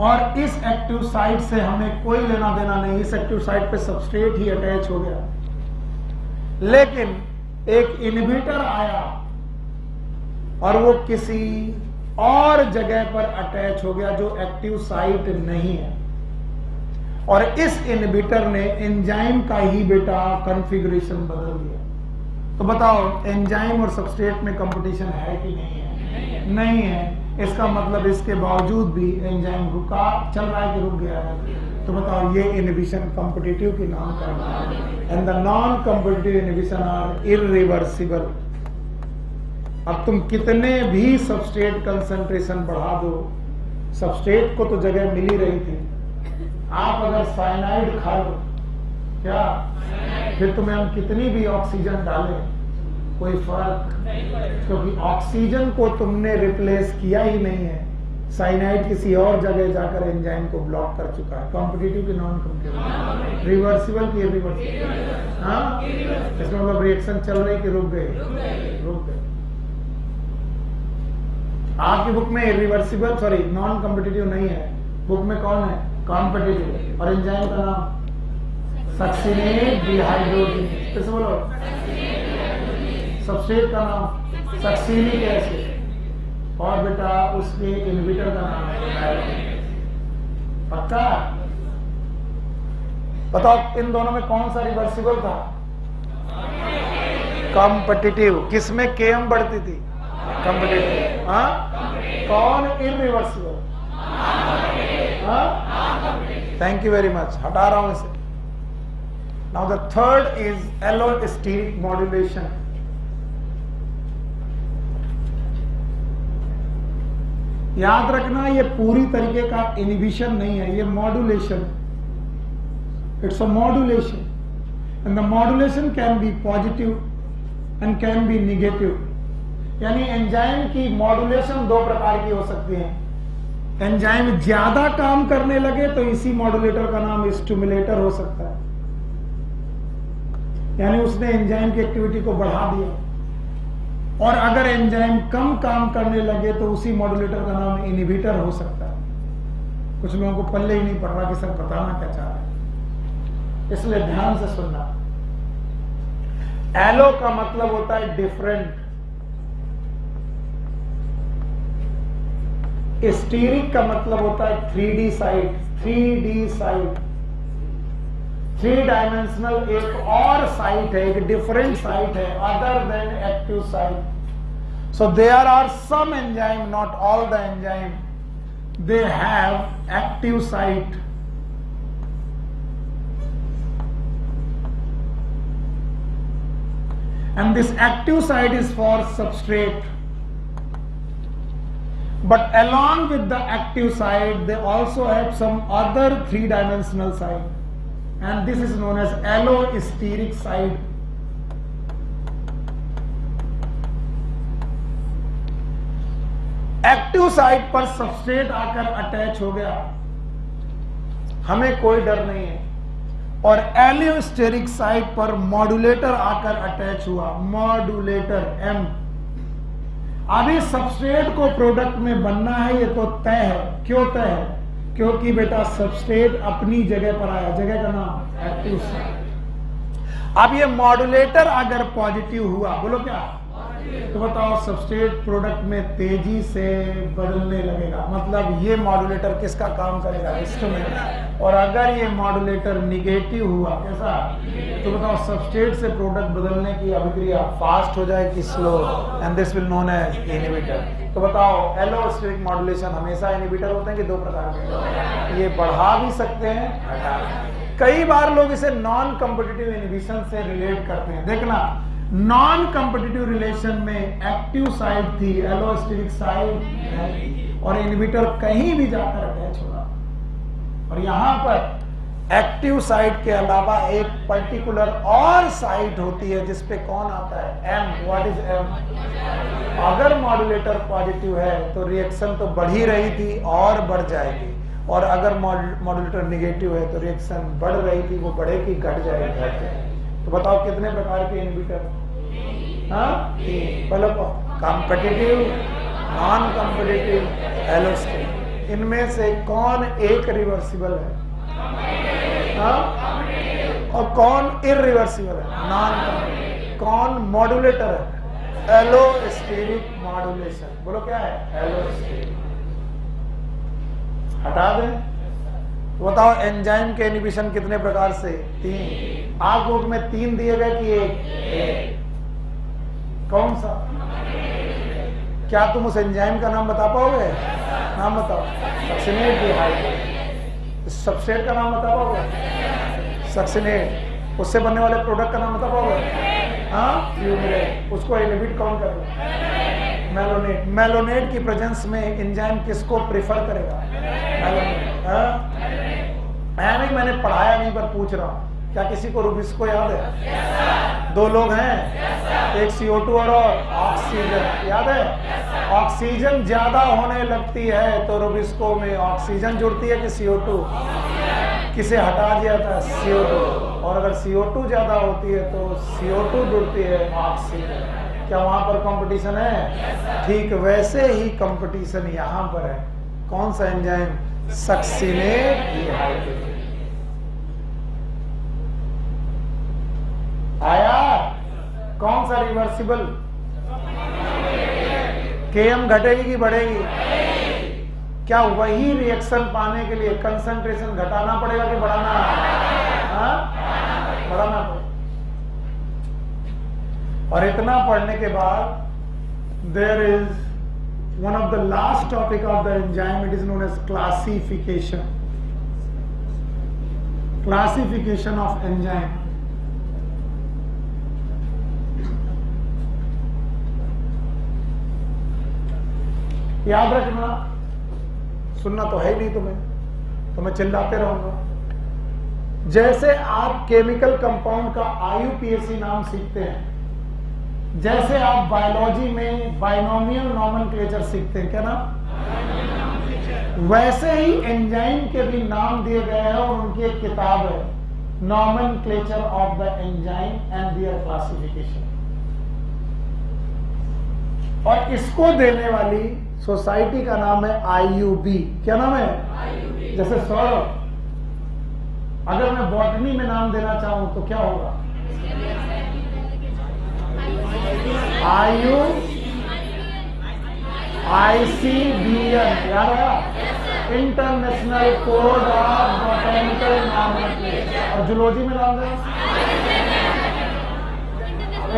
और इस एक्टिव साइट से हमें कोई लेना देना नहीं, इस एक्टिव साइट पे सबस्ट्रेट ही अटैच हो गया, लेकिन एक इनहिबिटर आया और वो किसी और जगह पर अटैच हो गया जो एक्टिव साइट नहीं है, और इस इनहिबिटर ने एंजाइम का ही बेटा कॉन्फ़िगरेशन बदल दिया। तो बताओ एंजाइम और सबस्ट्रेट में कंपटीशन है कि नहीं है? नहीं है। इसका मतलब इसके बावजूद भी एंजाइम रुका, चल रहा है कि रुक गया है? तो बताओ ये इनहिबिशन कॉम्पिटिटिव के नाम का। And the non competitive inhibition are irreversible. अब तुम कितने भी सबस्ट्रेट कंसंट्रेशन बढ़ा दो, सबस्ट्रेट को तो जगह मिल ही रही थी। आप अगर साइनाइड खा लो, क्या फिर तुम्हें हम कितनी भी ऑक्सीजन डालें कोई फर्क? क्योंकि ऑक्सीजन को तुमने रिप्लेस किया ही नहीं है, साइनाइड किसी और जगह जाकर एंजाइम को ब्लॉक कर चुका है। कॉम्पिटिटिव की नॉन कॉम्पिटिटिव? रिवर्सिबल की इरिवर्सिबल? हाँ, इसका मतलब रिएक्शन चल रही कि रुक गई? रुक गई। आपकी बुक में इरिवर्सिबल सॉरी नॉन कॉम्पिटिटिव नहीं है, बुक में कौन है? कॉम्पिटिटिव। और एंजाइम का नाम सक्सिनेट डिहाइड्रोजिनेज। कैसे बोलो? सबस्ट्रेट का नाम सक्सिनिक एसिड, और बेटा उसके इनहिबिटर का नाम है। पक्का? बताओ इन दोनों में कौन सा रिवर्सिबल था? कॉम्पिटिटिव। किसमें Km बढ़ती थी? कॉम्पिटिटिव। हाँ, कौन इरिवर्सिबल? हाँ, थैंक यू वेरी मच। हटा रहा हूं इसे। Now the third is allosteric modulation. याद रखना ये पूरी तरीके का इनहिबिशन नहीं है, ये modulation, it's a modulation and the modulation can be positive and can be negative. यानी एंजाइम की मॉड्यूलेशन दो प्रकार की हो सकती है। एंजाइम ज्यादा काम करने लगे तो इसी मॉड्यूलेटर का नाम स्टिमुलेटर हो सकता है, यानी उसने एंजाइम की एक्टिविटी को बढ़ा दिया। और अगर एंजाइम कम काम करने लगे तो उसी मॉड्यूलेटर का नाम इनहिबिटर हो सकता है। कुछ लोगों को पल्ले ही नहीं पड़ रहा कि सर बताना क्या चाह रहे हैं, इसलिए ध्यान से सुनना। एलो का मतलब होता है डिफरेंट, स्टीरिक का मतलब होता है 3D site, 3D site, 3 dimensional एक और साइट है, एक डिफरेंट साइट है other than active site. So there are some enzyme, not all the enzyme, they have active site. And this active site is for substrate. But along with the active site, they also have some other 3-dimensional site. And this is known as allosteric site. Active site पर substrate आकर attach हो गया, हमें कोई डर नहीं है। और एलोस्टेरिक साइट पर मॉड्यूलेटर आकर अटैच हुआ, मॉड्यूलेटर M। अभी सबस्ट्रेट को प्रोडक्ट में बनना है, ये तो तय है। क्यों तय है? क्योंकि बेटा सबस्ट्रेट अपनी जगह पर आया, जगह का नाम एक्टिव साइट। अब ये मॉड्यूलेटर अगर पॉजिटिव हुआ, बोलो क्या, तो बताओ सबस्ट्रेट प्रोडक्ट में तेजी से बदलने लगेगा। मतलब ये मॉड्यूलेटर किसका काम करेगा, स्टिमुलेटर। और अगर ये मॉड्यूलेटर निगेटिव हुआ, कैसा, तो बताओ सबस्ट्रेट से प्रोडक्ट बदलने की अभिक्रिया फास्ट हो जाएगी, slow, and this will known as inhibitor. तो बताओ एलोस्टेरिक मॉड्यूलेशन हमेशा इनहिबिटर होते हैं कि दो प्रकार के, ये बढ़ा भी सकते हैं, घटा। कई बार लोग इसे नॉन कॉम्पिटिटिव इनहिबिशन से रिलेट करते हैं। देखना, नॉन कॉम्पिटिटिव रिलेशन में एक्टिव साइट थी, एलोस्टेरिक साइट, और इनहिबिटर कहीं भी जाकर अटैच होगा। और यहां पर एक्टिव साइट के अलावा एक पर्टिकुलर और साइट होती है जिसपे कौन आता है, M। What is M? अगर मॉड्यूलेटर पॉजिटिव है तो रिएक्शन तो बढ़ ही रही थी और बढ़ जाएगी, और अगर मॉड्यूलेटर निगेटिव है तो रिएक्शन बढ़ रही थी, वो बढ़ेगी, घट जाएगी। तो बताओ कितने प्रकार के इनहिबिटर? हाँ, बोलो, कॉम्पिटिटिव, नॉन कॉम्पिटिटिव, एलोस्टेरिक। इनमें से कौन एक रिवर्सिबल है, हाँ? और कौन इररिवर्सिबल है, नॉन। कौन मॉड्यूलेटर है, एलोस्टेरिक मॉड्यूलेशन। बोलो क्या है, एलोस्टेरिक। हटा दें। बताओ एंजाइम के इनहिबिशन कितने प्रकार से? 3। आप बुक में 3 दिए गए कि एक? कौन सा? क्या तुम उस एंजाइम का नाम बता पाओगे? नाम बताओ। Succinate dehydrate. सबस्ट्रेट का नाम बता पाओगे? सक्सिनेट। उससे बनने वाले प्रोडक्ट का नाम बता पाओगे? हाँ, फ्यूमिरेट। उसको इनहिबिट कौन करेगा? मेलोनेट। मेलोनेट की प्रेजेंस में एंजाइम किसको प्रेफर करेगा? मेलोनेट। मैंने पढ़ाया नहीं पर पूछ रहा हूं, क्या किसी को रुबिस्को याद है? 2 लोग हैं, एक CO2 और ऑक्सीजन, याद है? ऑक्सीजन ज्यादा होने लगती है तो रुबिस्को में ऑक्सीजन जुड़ती है कि CO2? किसे हटा दिया था? CO2। और अगर CO2 ज्यादा होती है तो CO2 जुड़ती है ऑक्सीजन। क्या वहां पर कंपटीशन है? ठीक वैसे ही कंपटीशन यहां पर है। कौन सा एंजाइम? Succinate dehydrate. आया? कौन सा रिवर्सिबल? Km घटेगी कि बढ़ेगी? क्या वही रिएक्शन पाने के लिए कंसंट्रेशन घटाना पड़ेगा कि बढ़ाना? बढ़ाना पड़ेगा। और इतना पढ़ने के बाद there is one of the last topic of the enzyme, it is known as classification. Classification of enzyme. याद रखना, सुनना तो है ही नहीं तुम्हें, तो मैं चिल्लाते रहूंगा। जैसे आप केमिकल कंपाउंड का IUPAC नाम सीखते हैं, जैसे आप बायोलॉजी में बाइनोमियल नॉमेनक्लेचर सीखते हैं, क्या नाम, वैसे ही एंजाइम के भी नाम दिए गए हैं और उनकी एक किताब है, nomenclature of the enzyme and there classification. और इसको देने वाली सोसाइटी का नाम है IUB। क्या नाम है? IUB। जैसे सौरभ, अगर मैं बॉटनी में नाम देना चाहूं तो क्या होगा? IUCBN, याद है? International code of botanical nomenclature. और जूलॉजी में नाम देना,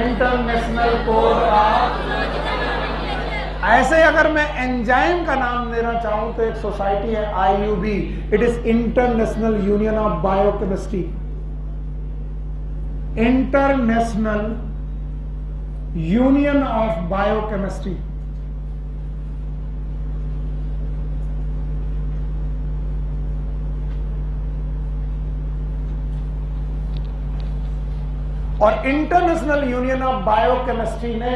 इंटरनेशनल कोड ऑफ। ऐसे अगर मैं एंजाइम का नाम देना चाहूं तो एक सोसाइटी है IUB, it is international union of biochemistry. International union of biochemistry. और इंटरनेशनल यूनियन ऑफ बायोकेमिस्ट्री ने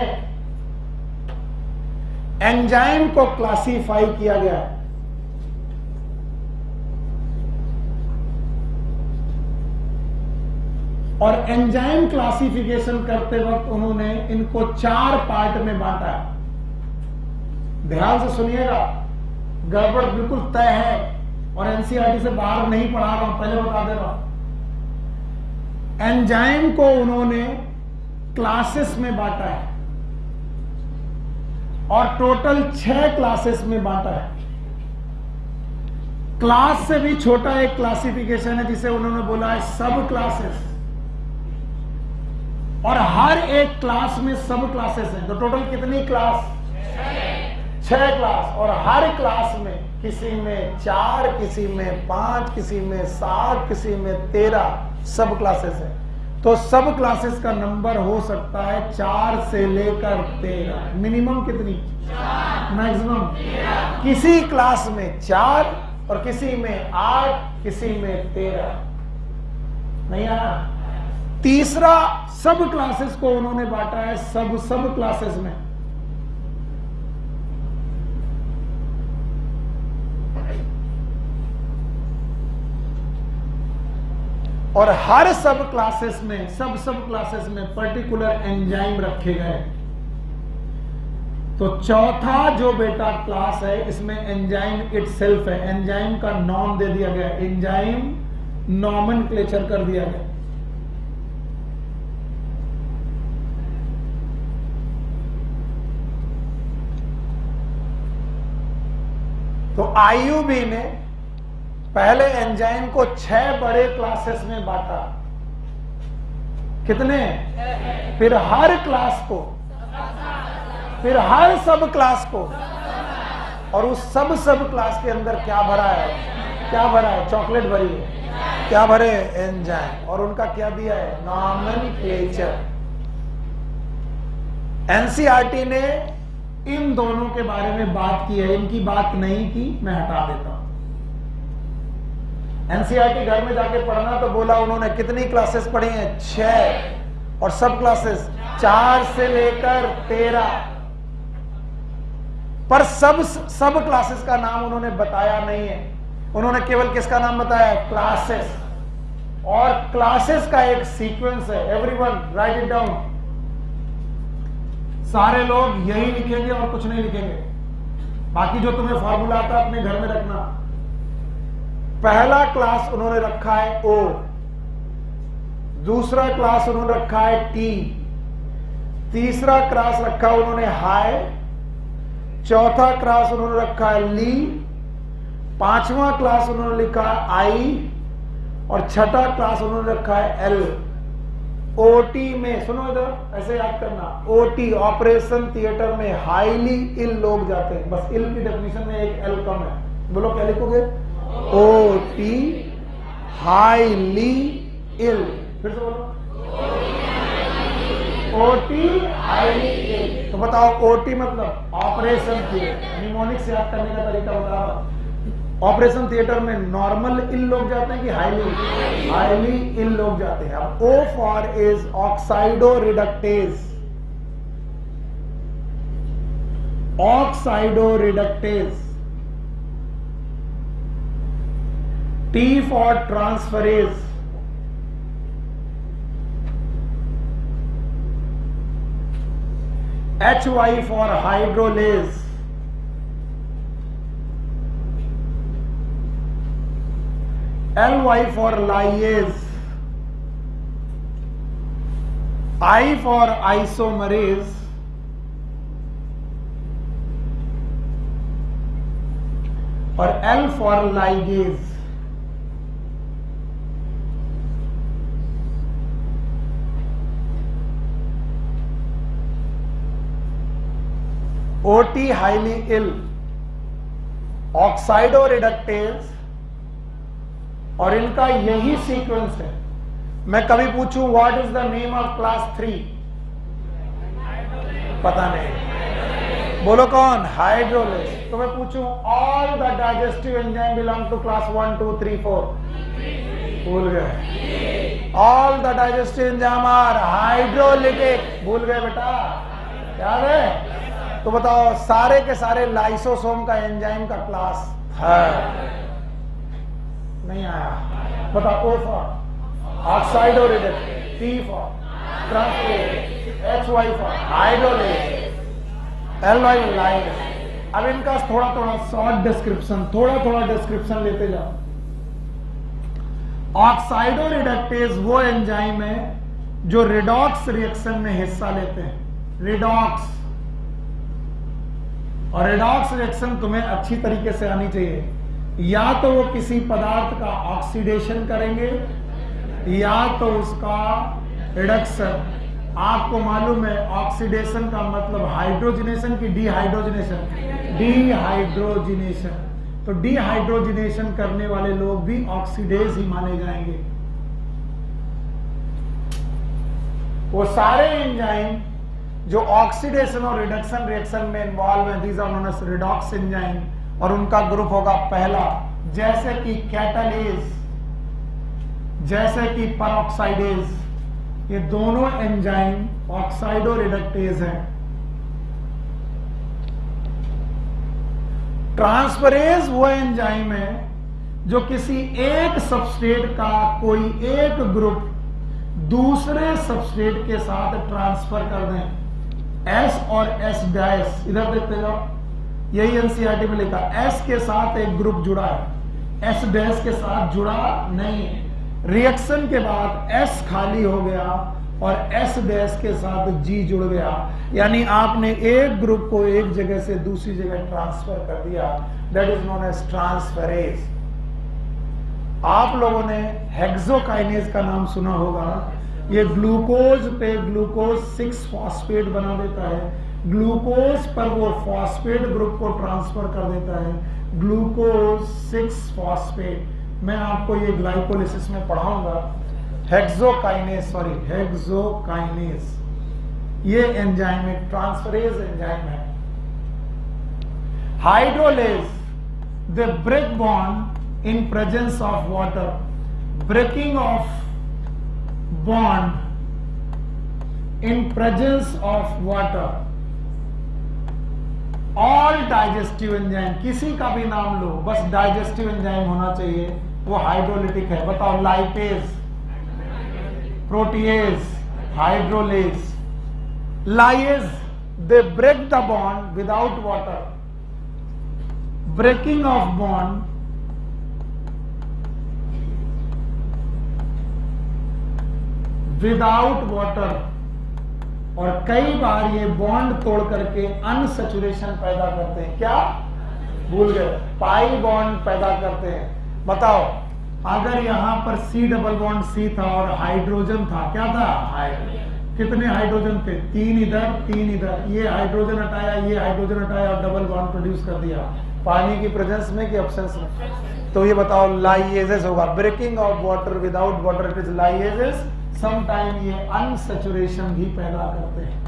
एंजाइम को क्लासिफाई किया गया है। और एंजाइम क्लासिफिकेशन करते वक्त उन्होंने इनको 4 पार्ट में बांटा है। ध्यान से सुनिएगा, गड़बड़ बिल्कुल तय है और एनसीईआरटी से बाहर नहीं पढ़ा रहा हूं, पहले बता दे रहा हूं। एंजाइम को उन्होंने क्लासेस में बांटा है और टोटल 6 क्लासेस में बांटा है। क्लास से भी छोटा एक क्लासिफिकेशन है जिसे उन्होंने बोला है सब क्लासेस, और हर एक क्लास में सब क्लासेस हैं। तो टोटल कितनी क्लास? 6 क्लास। और हर क्लास में किसी में 4, किसी में 5, किसी में 7, किसी में 13 सब क्लासेस है। तो सब क्लासेस का नंबर हो सकता है 4 से लेकर 13। मिनिमम कितनी? मैक्सिमम। किसी क्लास में 4 और किसी में 8, किसी में 13। नहीं आया? तीसरा, सब क्लासेस को उन्होंने बांटा है सब क्लासेस में। और हर सब क्लासेस में सब क्लासेस में पर्टिकुलर एंजाइम रखे गए। तो चौथा जो बेटा क्लास है, इसमें एंजाइम इटसेल्फ है। एंजाइम का नाम दे दिया गया, एंजाइम नॉमेनक्लेचर कर दिया गया। तो IUB ने पहले एंजाइम को 6 बड़े क्लासेस में बांटा। कितने? फिर हर क्लास को, फिर हर सब क्लास को, और उस सब क्लास के अंदर क्या भरा है? क्या भरा है? चॉकलेट भरी है। क्या भरे? एंजाइम। और उनका क्या दिया है? नॉमेनक्लेचर। एनसीईआरटी ने इन दोनों के बारे में बात की है, इनकी बात नहीं की, मैं हटा देता हूं। एनसीईआरटी घर में जाके पढ़ना तो बोला उन्होंने कितनी क्लासेस पढ़ी हैं? 6, और सब क्लासेस 4 से लेकर 13। पर सब क्लासेस का नाम उन्होंने बताया नहीं है, उन्होंने केवल किसका नाम बताया? क्लासेस। और क्लासेस का एक सीक्वेंस है। Everyone right it down. सारे लोग यही लिखेंगे और कुछ नहीं लिखेंगे, बाकी जो तुम्हें फॉर्मूला आता है अपने घर में रखना। पहला क्लास उन्होंने रखा है O, दूसरा क्लास उन्होंने रखा है T, तीसरा क्लास रखा उन्होंने हाई, चौथा क्लास उन्होंने रखा है ली, पांचवा क्लास उन्होंने लिखा है I, और छठा क्लास उन्होंने रखा है L। OT में, सुनो इधर, ऐसे याद करना, OT ऑपरेशन थिएटर में हाईली इल लोग जाते हैं। बस इल की डेफिनेशन में एक L कम है। बोलो क्या लिखोगे? OT हाईली इल। फिर से बोलो। ओटी हाईली इल। तो बताओ ओटी मतलब ऑपरेशन थिएटर, निमोनिक से याद करने का तरीका बताओ। ऑपरेशन थिएटर में नॉर्मल इल लोग जाते हैं कि हाईली इल लोग जाते हैं। अब O for is oxidoreductase, oxidoreductase. T for transferase, HY for hydrolase, LY for lyase, I for isomerase, और L for ligase। OT highly ill, oxidoreductase, और इनका यही सीक्वेंस है। मैं कभी पूछूं what is the name of class 3, पता नहीं, बोलो कौन? हाइड्रोलेज। तो मैं पूछूं all the digestive enzyme belong to class 1 2 3 4, भूल गए। All the digestive enzyme are hydrolytic, भूल गए बेटा, याद है? तो बताओ सारे के सारे लाइसोसोम का एंजाइम का क्लास है, नहीं आया। बताओ O for oxidoreductase, T for transferase, HY for hydrolase, LY lyase. अब इनका थोड़ा थोड़ा शॉर्ट डिस्क्रिप्शन, थोड़ा डिस्क्रिप्शन लेते जाओ। ऑक्साइडो रिडक्टेज वो एंजाइम है जो रिडॉक्स रिएक्शन में हिस्सा लेते हैं, रिडॉक्स। और रिडॉक्स रिएक्शन तुम्हें अच्छी तरीके से आनी चाहिए। या तो वो किसी पदार्थ का ऑक्सीडेशन करेंगे या तो उसका रिडक्शन। आपको मालूम है ऑक्सीडेशन का मतलब हाइड्रोजनेशन की डिहाइड्रोजनेशन, डिहाइड्रोजनेशन। तो डिहाइड्रोजनेशन करने वाले लोग भी ऑक्सीडेज ही माने जाएंगे। वो सारे एंजाइम जो ऑक्सीडेशन और रिडक्शन रिएक्शन में इन्वॉल्व है, these are known as redox enzyme, और उनका ग्रुप होगा पहला, जैसे कि कैटालेज, जैसे कि परऑक्साइडेज। ये दोनों एंजाइम ऑक्साइडो रिडक्टेज हैं। ट्रांसफरेज वो एंजाइम है जो किसी एक सबस्ट्रेट का कोई एक ग्रुप दूसरे सबस्ट्रेट के साथ ट्रांसफर कर दें। S और S डैश, इधर देखते जाओ, यही एनसीईआरटी में लिखा, S के साथ एक ग्रुप जुड़ा है, S डैश के साथ जुड़ा नहीं है। रिएक्शन के बाद S खाली हो गया और S डैश के साथ G जुड़ गया, यानी आपने एक ग्रुप को एक जगह से दूसरी जगह ट्रांसफर कर दिया। That is known as transferase. आप लोगों ने हेक्सोकाइनेज का नाम सुना होगा। ये ग्लूकोज पे ग्लूकोज 6 फॉस्फेट बना देता है, ग्लूकोज पर वो फॉस्फेट ग्रुप को ट्रांसफर कर देता है, ग्लूकोज 6 फॉस्फेट। मैं आपको ये ग्लाइकोलिसिस में पढ़ाऊंगा। हेक्सोकाइनेज, सॉरी हेक्सोकाइनेज ये एंजाइम एक ट्रांसफरेज एंजाइम है। Hydrolase, they break bond in presence of water. Breaking of bond in presence of water। all digestive enzyme, किसी का भी नाम लो, बस डाइजेस्टिव एंजाइम होना चाहिए, वो हाइड्रोलिटिक है। बताओ lipase, protease, hydrolase. Lyase, they break the bond without water. Breaking of bond without water, और कई बार ये बॉन्ड तोड़ करके अनसैचुरेशन पैदा करते हैं। क्या भूल गए? पाई बॉन्ड पैदा करते हैं। बताओ अगर यहां पर C डबल बॉन्ड C था और हाइड्रोजन था, क्या था? कितने हाइड्रोजन थे? 3 इधर 3 इधर। ये हाइड्रोजन हटाया, ये हाइड्रोजन हटाया और डबल बॉन्ड प्रोड्यूस कर दिया। पानी की प्रेजेंस में कि एब्सेंस में? तो ये बताओ लाइएजेस होगा। Breaking of water without water, it is lyases. Sometime ये अनसैचुरेशन भी पैदा करते हैं।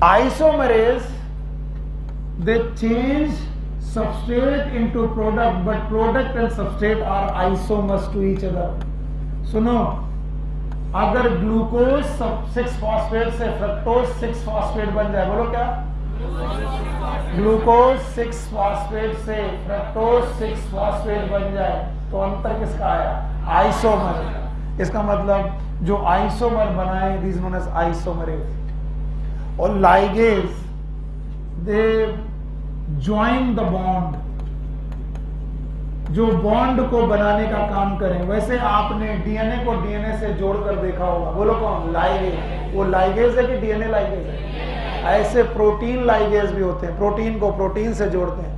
Isomerase they change substrate into product, but product and substrate are isomers to each other. सुनो, अगर ग्लूकोज 6 फॉस्फेट से फ्रक्टोज 6 फॉस्फेट बन जाए, बोलो क्या? ग्लूकोज 6 फॉस्फेट से फ्रक्टोज 6 फॉस्फेट बन जाए तो अंतर किसका आया? आइसोमर। इसका मतलब जो आइसोमर बनाए दिस नोन एज आइसोमरेज। और ligase they join the bond, जो बॉन्ड को बनाने का काम करें। वैसे आपने डीएनए को डीएनए से जोड़कर देखा होगा, बोलो कौन? लाइगेज। वो लाइगेज है कि डीएनए लाइगेज है? ऐसे प्रोटीन लाइगेज भी होते हैं, प्रोटीन को प्रोटीन से जोड़ते हैं।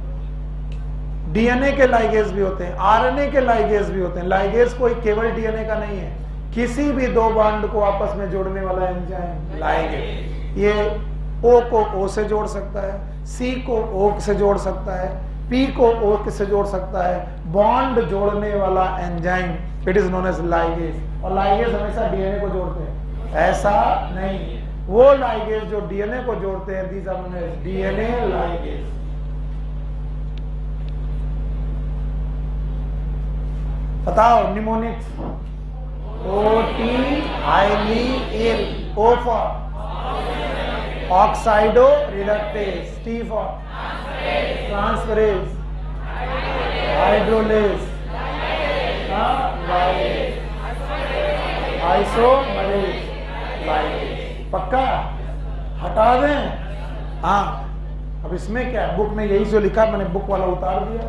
डीएनए के लाइगेज भी होते हैं, आरएनए के लाइगेज भी होते हैं। लाइगेज कोई केवल डीएनए का नहीं है, किसी भी दो बॉन्ड को आपस में जोड़ने वाला एंजाइम लाइगेज। ये ओ को ओ से जोड़ सकता है, सी को ओ से जोड़ सकता है, पी को ओ से जोड़ सकता है। बॉन्ड जोड़ने वाला enzyme it is known as ligase. और लाइगेज हमेशा डीएनए को जोड़ते हैं, ऐसा नहीं। वो लाइगेज जो डीएनए को जोड़ते हैं these are known as DNA ligase. बताओ mnemonics. OT highly ill, O for oxidoreductase, T for transferase, hydrolase, isomerase, ligase. पक्का? हटा दें? हाँ। अब इसमें क्या है, बुक में यही जो लिखा मैंने बुक वाला उतार दिया।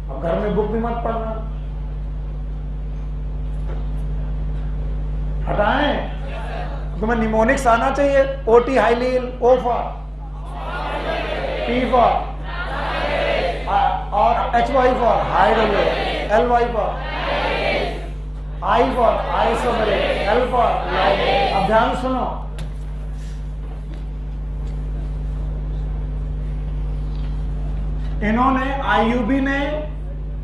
अब घर में बुक भी मत पढ़ना, हटाएं। तुम्हें निमोनिक्स आना चाहिए। OT हाइलील, O for, P for और HY for hydrolase, LY for I for isomerase, L for ligase. अब ध्यान सुनो, इन्होंने आईयूबी ने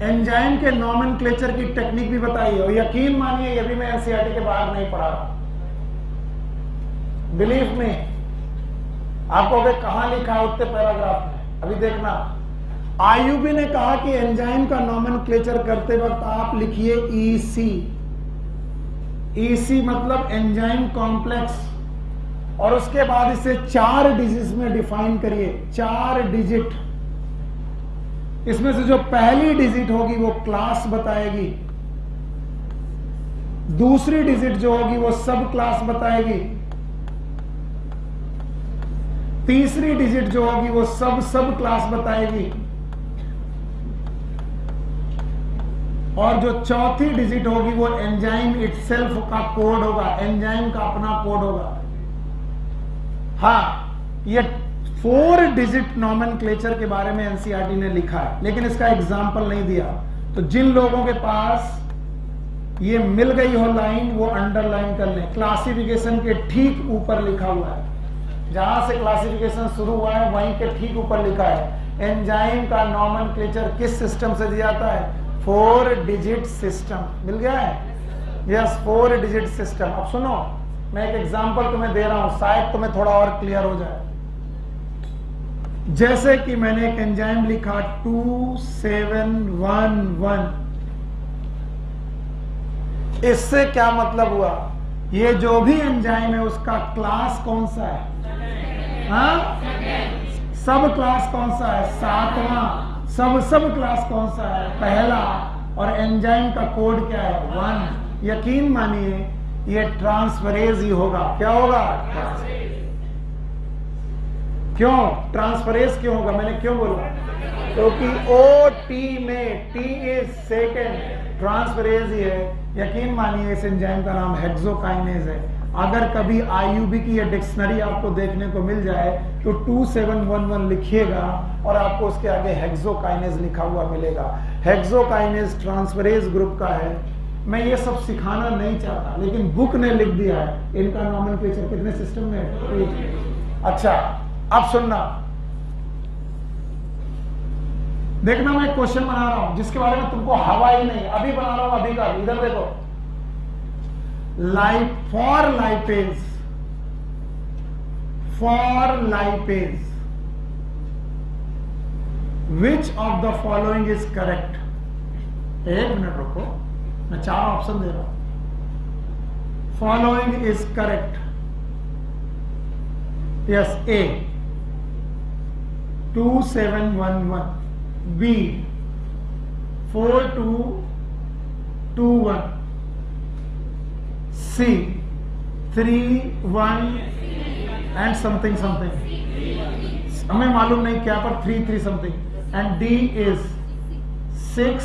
एंजाइम के नॉमेनक्लेचर की टेक्निक भी बताई है। यकीन मानिए ये भी मैं एनसीईआरटी के बाहर नहीं पढ़ा रहा, बिलीव में। आपको अगर कहां लिखा है उतने पैराग्राफ में, अभी देखना। आईयूबी ने कहा कि एंजाइम का नॉमेनक्लेचर करते वक्त आप लिखिए EC। EC मतलब एंजाइम कॉम्प्लेक्स, और उसके बाद इसे 4 डिजिट में डिफाइन करिए, 4 डिजिट। इसमें से जो पहली डिजिट होगी वो क्लास बताएगी, दूसरी डिजिट जो होगी वो सब क्लास बताएगी, तीसरी डिजिट जो होगी वो सब क्लास बताएगी, और जो चौथी डिजिट होगी वो एंजाइम इटसेल्फ का कोड होगा, एंजाइम का अपना कोड होगा। हाँ, ये 4 डिजिट नॉमेनक्लेचर के बारे में एनसीईआरटी ने लिखा है, लेकिन इसका एग्जाम्पल नहीं दिया। तो जिन लोगों के पास ये मिल गई हो लाइन वो अंडरलाइन कर लें। क्लासिफिकेशन के ठीक ऊपर लिखा हुआ है, जहां से क्लासिफिकेशन शुरू हुआ है वहीं के ठीक ऊपर लिखा है एंजाइम का नॉमेनक्लेचर किस सिस्टम से दिया जाता है? 4 डिजिट सिस्टम। मिल गया है? Yes, 4 digit system. अब सुनो, मैं एक एग्जांपल तुम्हें दे रहा हूं, शायद तुम्हें थोड़ा और क्लियर हो जाए। जैसे कि मैंने एक एंजाइम लिखा 2711, इससे क्या मतलब हुआ? ये जो भी एंजाइम है उसका क्लास कौन सा है? हाँ, सब क्लास कौन सा है? 7वां। सब क्लास कौन सा है? पहला। और एंजाइम का कोड क्या है? 1। यकीन मानिए ये ट्रांसफरेज ही होगा। क्या होगा? क्यों ट्रांसफरेज क्यों होगा? मैंने क्यों बोला? क्योंकि OT में T इज सेकेंड, ट्रांसफरेज ही है। यकीन मानिए इस एंजाइम का नाम हेक्सोकाइनेज है। अगर कभी आईयूबी की ये डिक्शनरी आपको देखने को मिल जाए तो 2711 लिखिएगा और आपको उसके आगे हेक्सोकाइनेज लिखा हुआ मिलेगा। हेक्सोकाइनेज ट्रांसफरेज ग्रुप का है। मैं ये सब सिखाना नहीं चाहता, लेकिन बुक ने लिख दिया है इनका नॉमेनक्लेचर कितने सिस्टम में। अच्छा, अब सुनना, देखना मैं क्वेश्चन बना रहा हूं जिसके बारे में तुमको हवा ही नहीं, अभी बना रहा हूं, अभी का। इधर देखो, for lipase which of the following is correct. एक मिनट रुको, मैं 4 ऑप्शन दे रहा हूं। Following is correct. Yes, A 2711, B 4221, C 31 and something हमें मालूम नहीं क्या, पर 33 something, and D is 6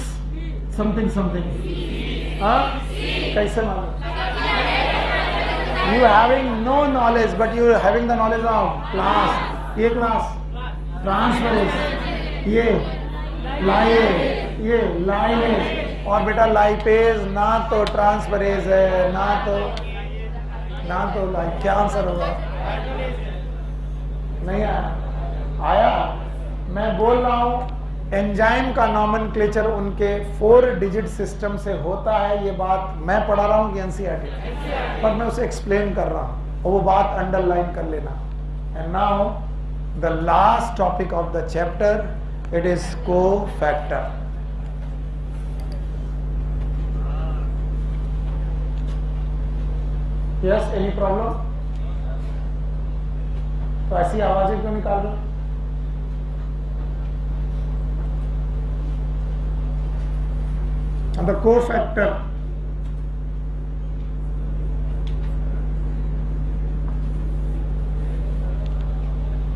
something। कैसे मालूम? You having no knowledge, but you having the knowledge of class। ये क्लास ट्रांसफर, ये लाइनेज, और बेटा लाइपेज ना तो ट्रांसफरेज है, ना तो क्या आंसर होगा? नहीं आया। मैं बोल रहा हूं एंजाइम का नॉमेनक्लेचर उनके 4 डिजिट सिस्टम से होता है। ये बात मैं पढ़ा रहा हूं कि एनसीईआरटी, पर मैं उसे एक्सप्लेन कर रहा हूं और वो बात अंडरलाइन कर लेना। And now the last topic of the chapter, it is cofactor। yes, any problem? तो ऐसी आवाजें क्यों निकाल रहे? the cofactor,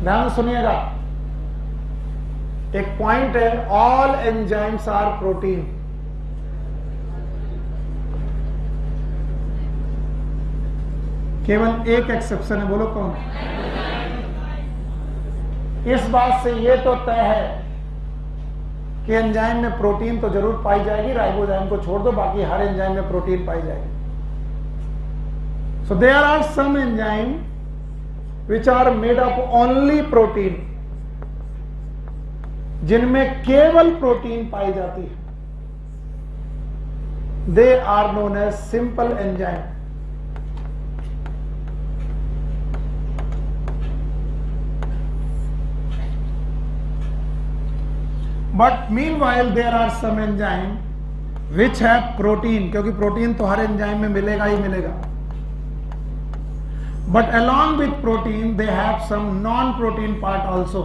ध्यान सुनिएगा, एक पॉइंट है, ऑल एंजाइम्स आर प्रोटीन। केवल एक एक्सेप्शन है, बोलो कौन? इस बात से ये तो तय है कि एंजाइम में प्रोटीन तो जरूर पाई जाएगी, राइबोजाइम को छोड़ दो, बाकी हर एंजाइम में प्रोटीन पाई जाएगी। So there are some enzyme which are made up only protein, जिनमें केवल प्रोटीन पाई जाती है। they are known as simple enzyme। but meanwhile there are some enzyme which have protein, क्योंकि प्रोटीन तो हर एंजाइम में मिलेगा ही मिलेगा। But along with protein, they have some non-protein part also।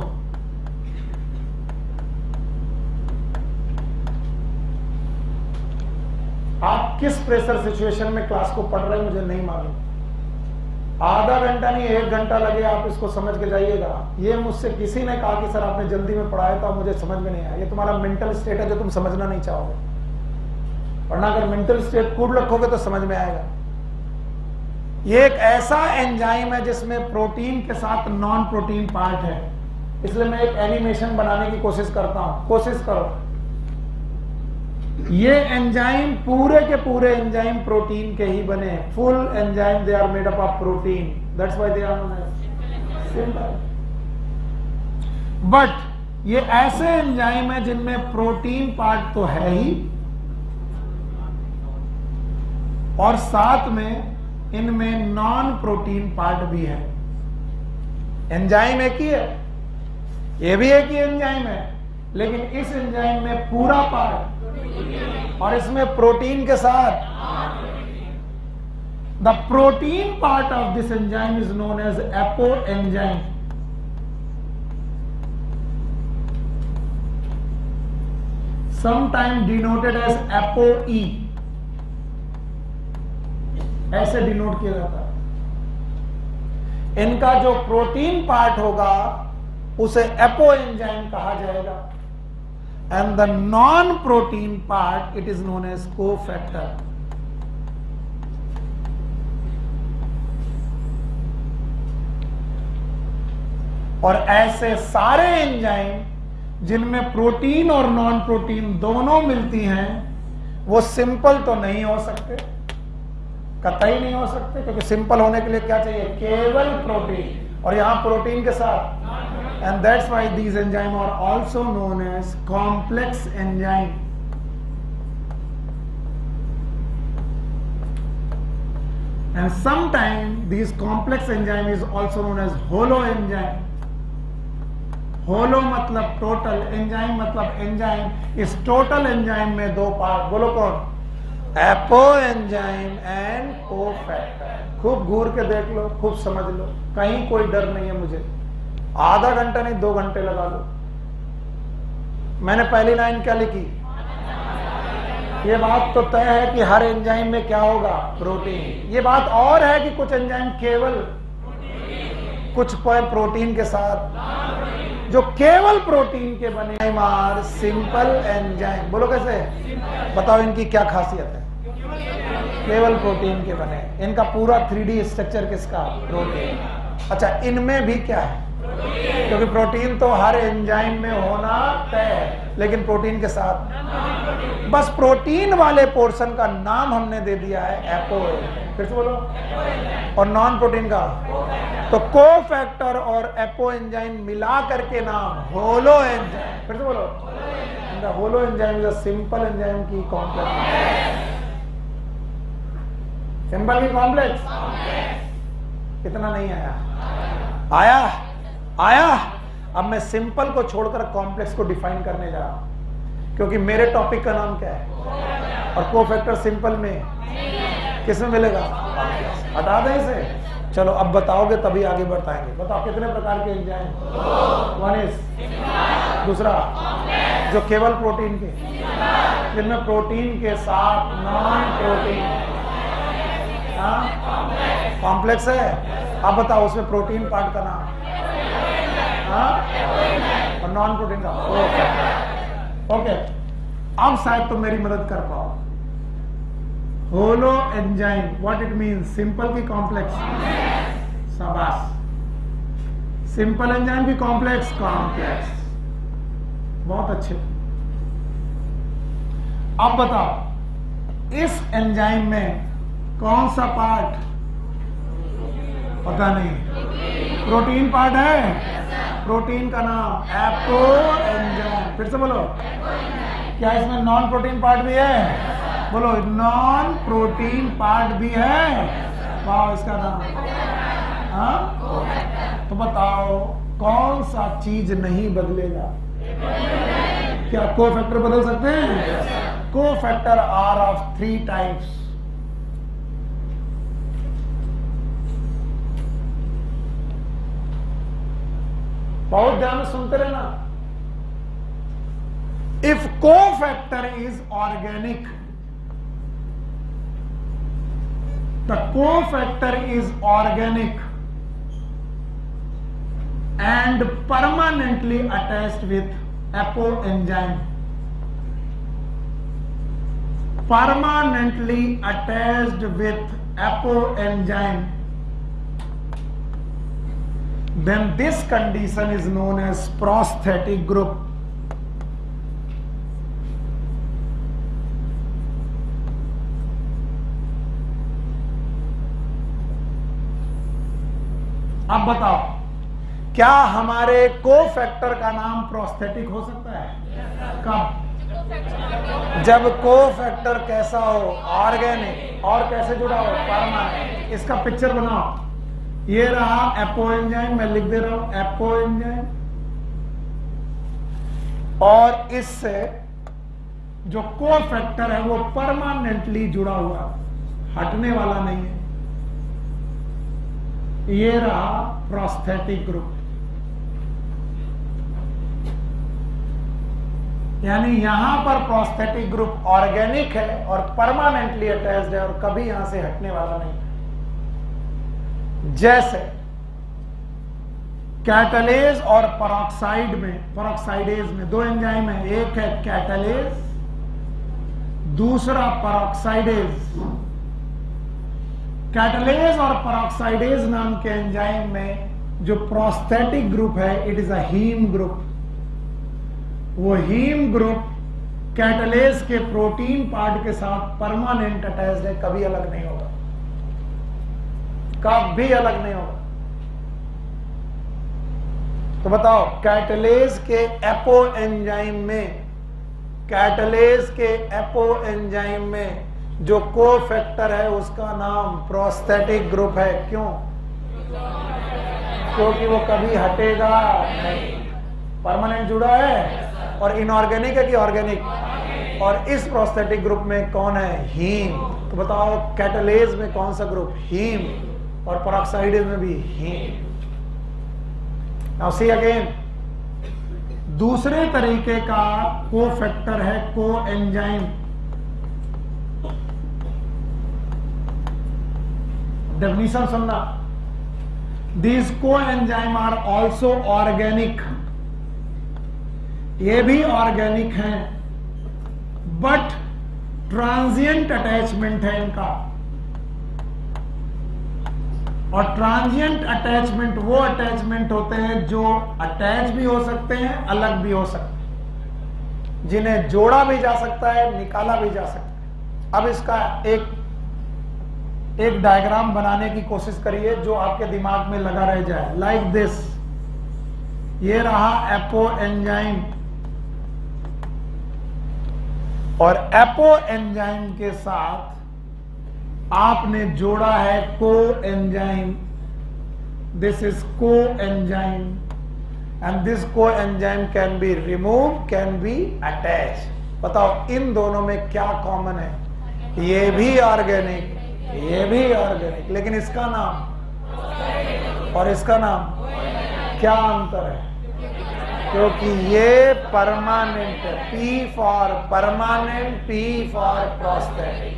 आप किस प्रेशर सिचुएशन में क्लास को पढ़ रहे हैं मुझे नहीं मालूम। आधा घंटा नहीं 1 घंटा लगे, आप इसको समझ के जाइएगा। ये मुझसे किसी ने कहा कि सर आपने जल्दी में पढ़ाया था, मुझे समझ में नहीं आया। ये तुम्हारा मेंटल स्टेट है जो तुम समझना नहीं चाहोगे, वरना अगर मेंटल स्टेट कूड़ रखोगे तो समझ में आएगा। ये एक ऐसा एंजाइम है जिसमें प्रोटीन के साथ नॉन प्रोटीन पार्ट है, इसलिए मैं एक एनिमेशन बनाने की कोशिश करता हूं। कोशिश करो। ये एंजाइम पूरे के पूरे एंजाइम प्रोटीन के ही बने हैं। Full enzyme they are made up of protein, that's why they are known as simple. But ये ऐसे एंजाइम है जिनमें प्रोटीन पार्ट तो है ही, और साथ में इनमें नॉन प्रोटीन पार्ट भी है। एंजाइम एक ही है, ये भी एक ही एंजाइम है, लेकिन इस एंजाइम में पूरा पार्ट और इसमें प्रोटीन के साथ। The protein part of this enzyme is known as apoenzyme. Sometime denoted as apo E, ऐसे डिनोट किया जाता है। इनका जो प्रोटीन पार्ट होगा उसे एपो एंजाइम कहा जाएगा, and the non protein part it is known as cofactor. और ऐसे सारे एंजाइम जिनमें प्रोटीन और नॉन प्रोटीन दोनों मिलती हैं, वो सिंपल तो नहीं हो सकते, कतई नहीं हो सकते, क्योंकि सिंपल होने के लिए क्या चाहिए? केवल प्रोटीन। और यहां प्रोटीन के साथ, and that's why these enzyme are also known as complex enzyme. And sometimes these complex enzyme is also known as holo enzyme. होलो मतलब टोटल, एंजाइम मतलब एंजाइम। इस टोटल एंजाइम में दो पार्ट, बोलो कौन? Apo enzyme and cofactor. खूब घूर के देख लो, खूब समझ लो, कहीं कोई डर नहीं है मुझे। आधा घंटा नहीं 2 घंटे लगा लो। मैंने पहली लाइन क्या लिखी? ये बात तो तय है कि हर एंजाइम में क्या होगा? प्रोटीन। ये बात और है कि कुछ एंजाइम केवल कुछ प्रोटीन के साथ, जो केवल प्रोटीन के बने आर सिंपल एंजाइम। बोलो कैसे? बताओ इनकी क्या खासियत है? केवल प्रोटीन के बने। इनका पूरा 3D स्ट्रक्चर किसका? प्रोटीन। अच्छा, इनमें भी क्या है? क्योंकि प्रोटीन तो हर एंजाइम में होना तय है, लेकिन प्रोटीन के साथ बस प्रोटीन वाले पोर्शन का नाम हमने दे दिया है एपो। फिर से बोलो। और नॉन प्रोटीन का तो कोफैक्टर और एपो एंजाइम मिला करके नाम होलो एंजाइम। फिर से बोलो। Holo enzyme is a simple enzyme की कॉम्प्लेक्स। सिंपल की कॉम्प्लेक्स। इतना नहीं आया? आया? अब मैं सिंपल को छोड़कर कॉम्प्लेक्स को डिफाइन करने जा रहा हूं, क्योंकि मेरे टॉपिक का नाम क्या है? और कोफैक्टर सिंपल में किस में मिलेगा? हटा दें इसे। चलो अब बताओगे तभी आगे बढ़ पाएंगे। बताओ कितने प्रकार के एंजाइम? 1 इज। दूसरा जो केवल प्रोटीन के, जिनमें प्रोटीन के साथ नॉन प्रोटीन कॉम्प्लेक्स है। अब बताओ उसमें प्रोटीन पार्ट का नाम और नॉन प्रोटीन का। ओके, अब शायद तुम मेरी मदद कर पाओ। Holo enzyme what it means? Simple की कॉम्प्लेक्स? शाबाश। सिंपल एंजाइम की कॉम्प्लेक्स? कॉम्प्लेक्स। बहुत अच्छे। अब बताओ इस एंजाइम में कौन सा पार्ट? पता नहीं। प्रोटीन पार्ट है। प्रोटीन का नाम एपो एंजाइम। फिर से बोलो। क्या इसमें नॉन प्रोटीन पार्ट भी है? बोलो। नॉन प्रोटीन पार्ट भी है। वाह, इसका नाम तो बताओ कौन सा चीज नहीं बदलेगा? क्या कोफैक्टर बदल सकते हैं? Cofactor are of 3 types. बहुत ध्यान से सुनते रहना। If cofactor is organic, the cofactor is organic and permanently attached with apo enzyme. Permanently attached with apo enzyme. Then this condition is known as prosthetic group. अब बताओ, क्या हमारे cofactor का नाम प्रोस्थेटिक हो सकता है? कब? जब कोफैक्टर कैसा हो? ऑर्गेनिक। और कैसे जुड़ा हो? परमानेंट। इसका पिक्चर बनाओ। ये रहा एपो एंजाइम, मैं लिख दे रहा हूं एपो एंजाइम, और इससे जो कोफैक्टर है वो परमानेंटली जुड़ा हुआ, हटने वाला नहीं है। ये रहा प्रोस्थेटिक ग्रुप। यानी यहां पर प्रोस्थेटिक ग्रुप ऑर्गेनिक है और परमानेंटली अटैच्ड है और कभी यहां से हटने वाला नहीं। जैसे कैटालेज और पेरोक्साइड में, पेरोक्साइडेज में 2 एंजाइम है, एक है कैटालेज, दूसरा पेरोक्साइडेज। कैटालेज और पेरोक्साइडेज नाम के एंजाइम में जो प्रोस्थेटिक ग्रुप है, it is a heme group. वो हीम ग्रुप कैटालेज के प्रोटीन पार्ट के साथ परमानेंट अटैच्ड है, कभी अलग नहीं होगा, कभी अलग नहीं होगा। तो बताओ कैटलेज के एपो एंजाइम में, कैटलेज के एपो एंजाइम में जो कोफैक्टर है उसका नाम प्रोस्थेटिक ग्रुप है। क्यों? क्योंकि वो कभी हटेगा नहीं, परमानेंट जुड़ा है। और इनऑर्गेनिक है कि ऑर्गेनिक? और इस प्रोस्थेटिक ग्रुप में कौन है? हीम। तो बताओ कैटलेज में कौन सा ग्रुप? हीम। और पेरोक्साइडेज में भी हीम। नाउ सी अगेन, दूसरे तरीके का कोफैक्टर है कोएंजाइम। डेफिनेशन सुनना, These coenzyme are also organic, ये भी ऑर्गेनिक हैं, बट ट्रांजिएंट अटैचमेंट है इनका। और ट्रांजिएंट अटैचमेंट वो अटैचमेंट होते हैं जो अटैच भी हो सकते हैं, अलग भी हो सकते हैं, जिन्हें जोड़ा भी जा सकता है, निकाला भी जा सकता है। अब इसका एक डायग्राम बनाने की कोशिश करिए जो आपके दिमाग में लगा रह जाए। लाइक दिस, ये रहा एपो एंजाइम, और एपो एंजाइम के साथ आपने जोड़ा है को एंजाइम। दिस इज को एंजाइम एंड दिस को enzyme can be remove, can be attach. बताओ इन दोनों में क्या कॉमन है? ये भी ऑर्गेनिक, ये भी ऑर्गेनिक, लेकिन इसका नाम और इसका नाम क्या अंतर है? क्योंकि ये परमानेंट है, P for permanent, P for prosthetic,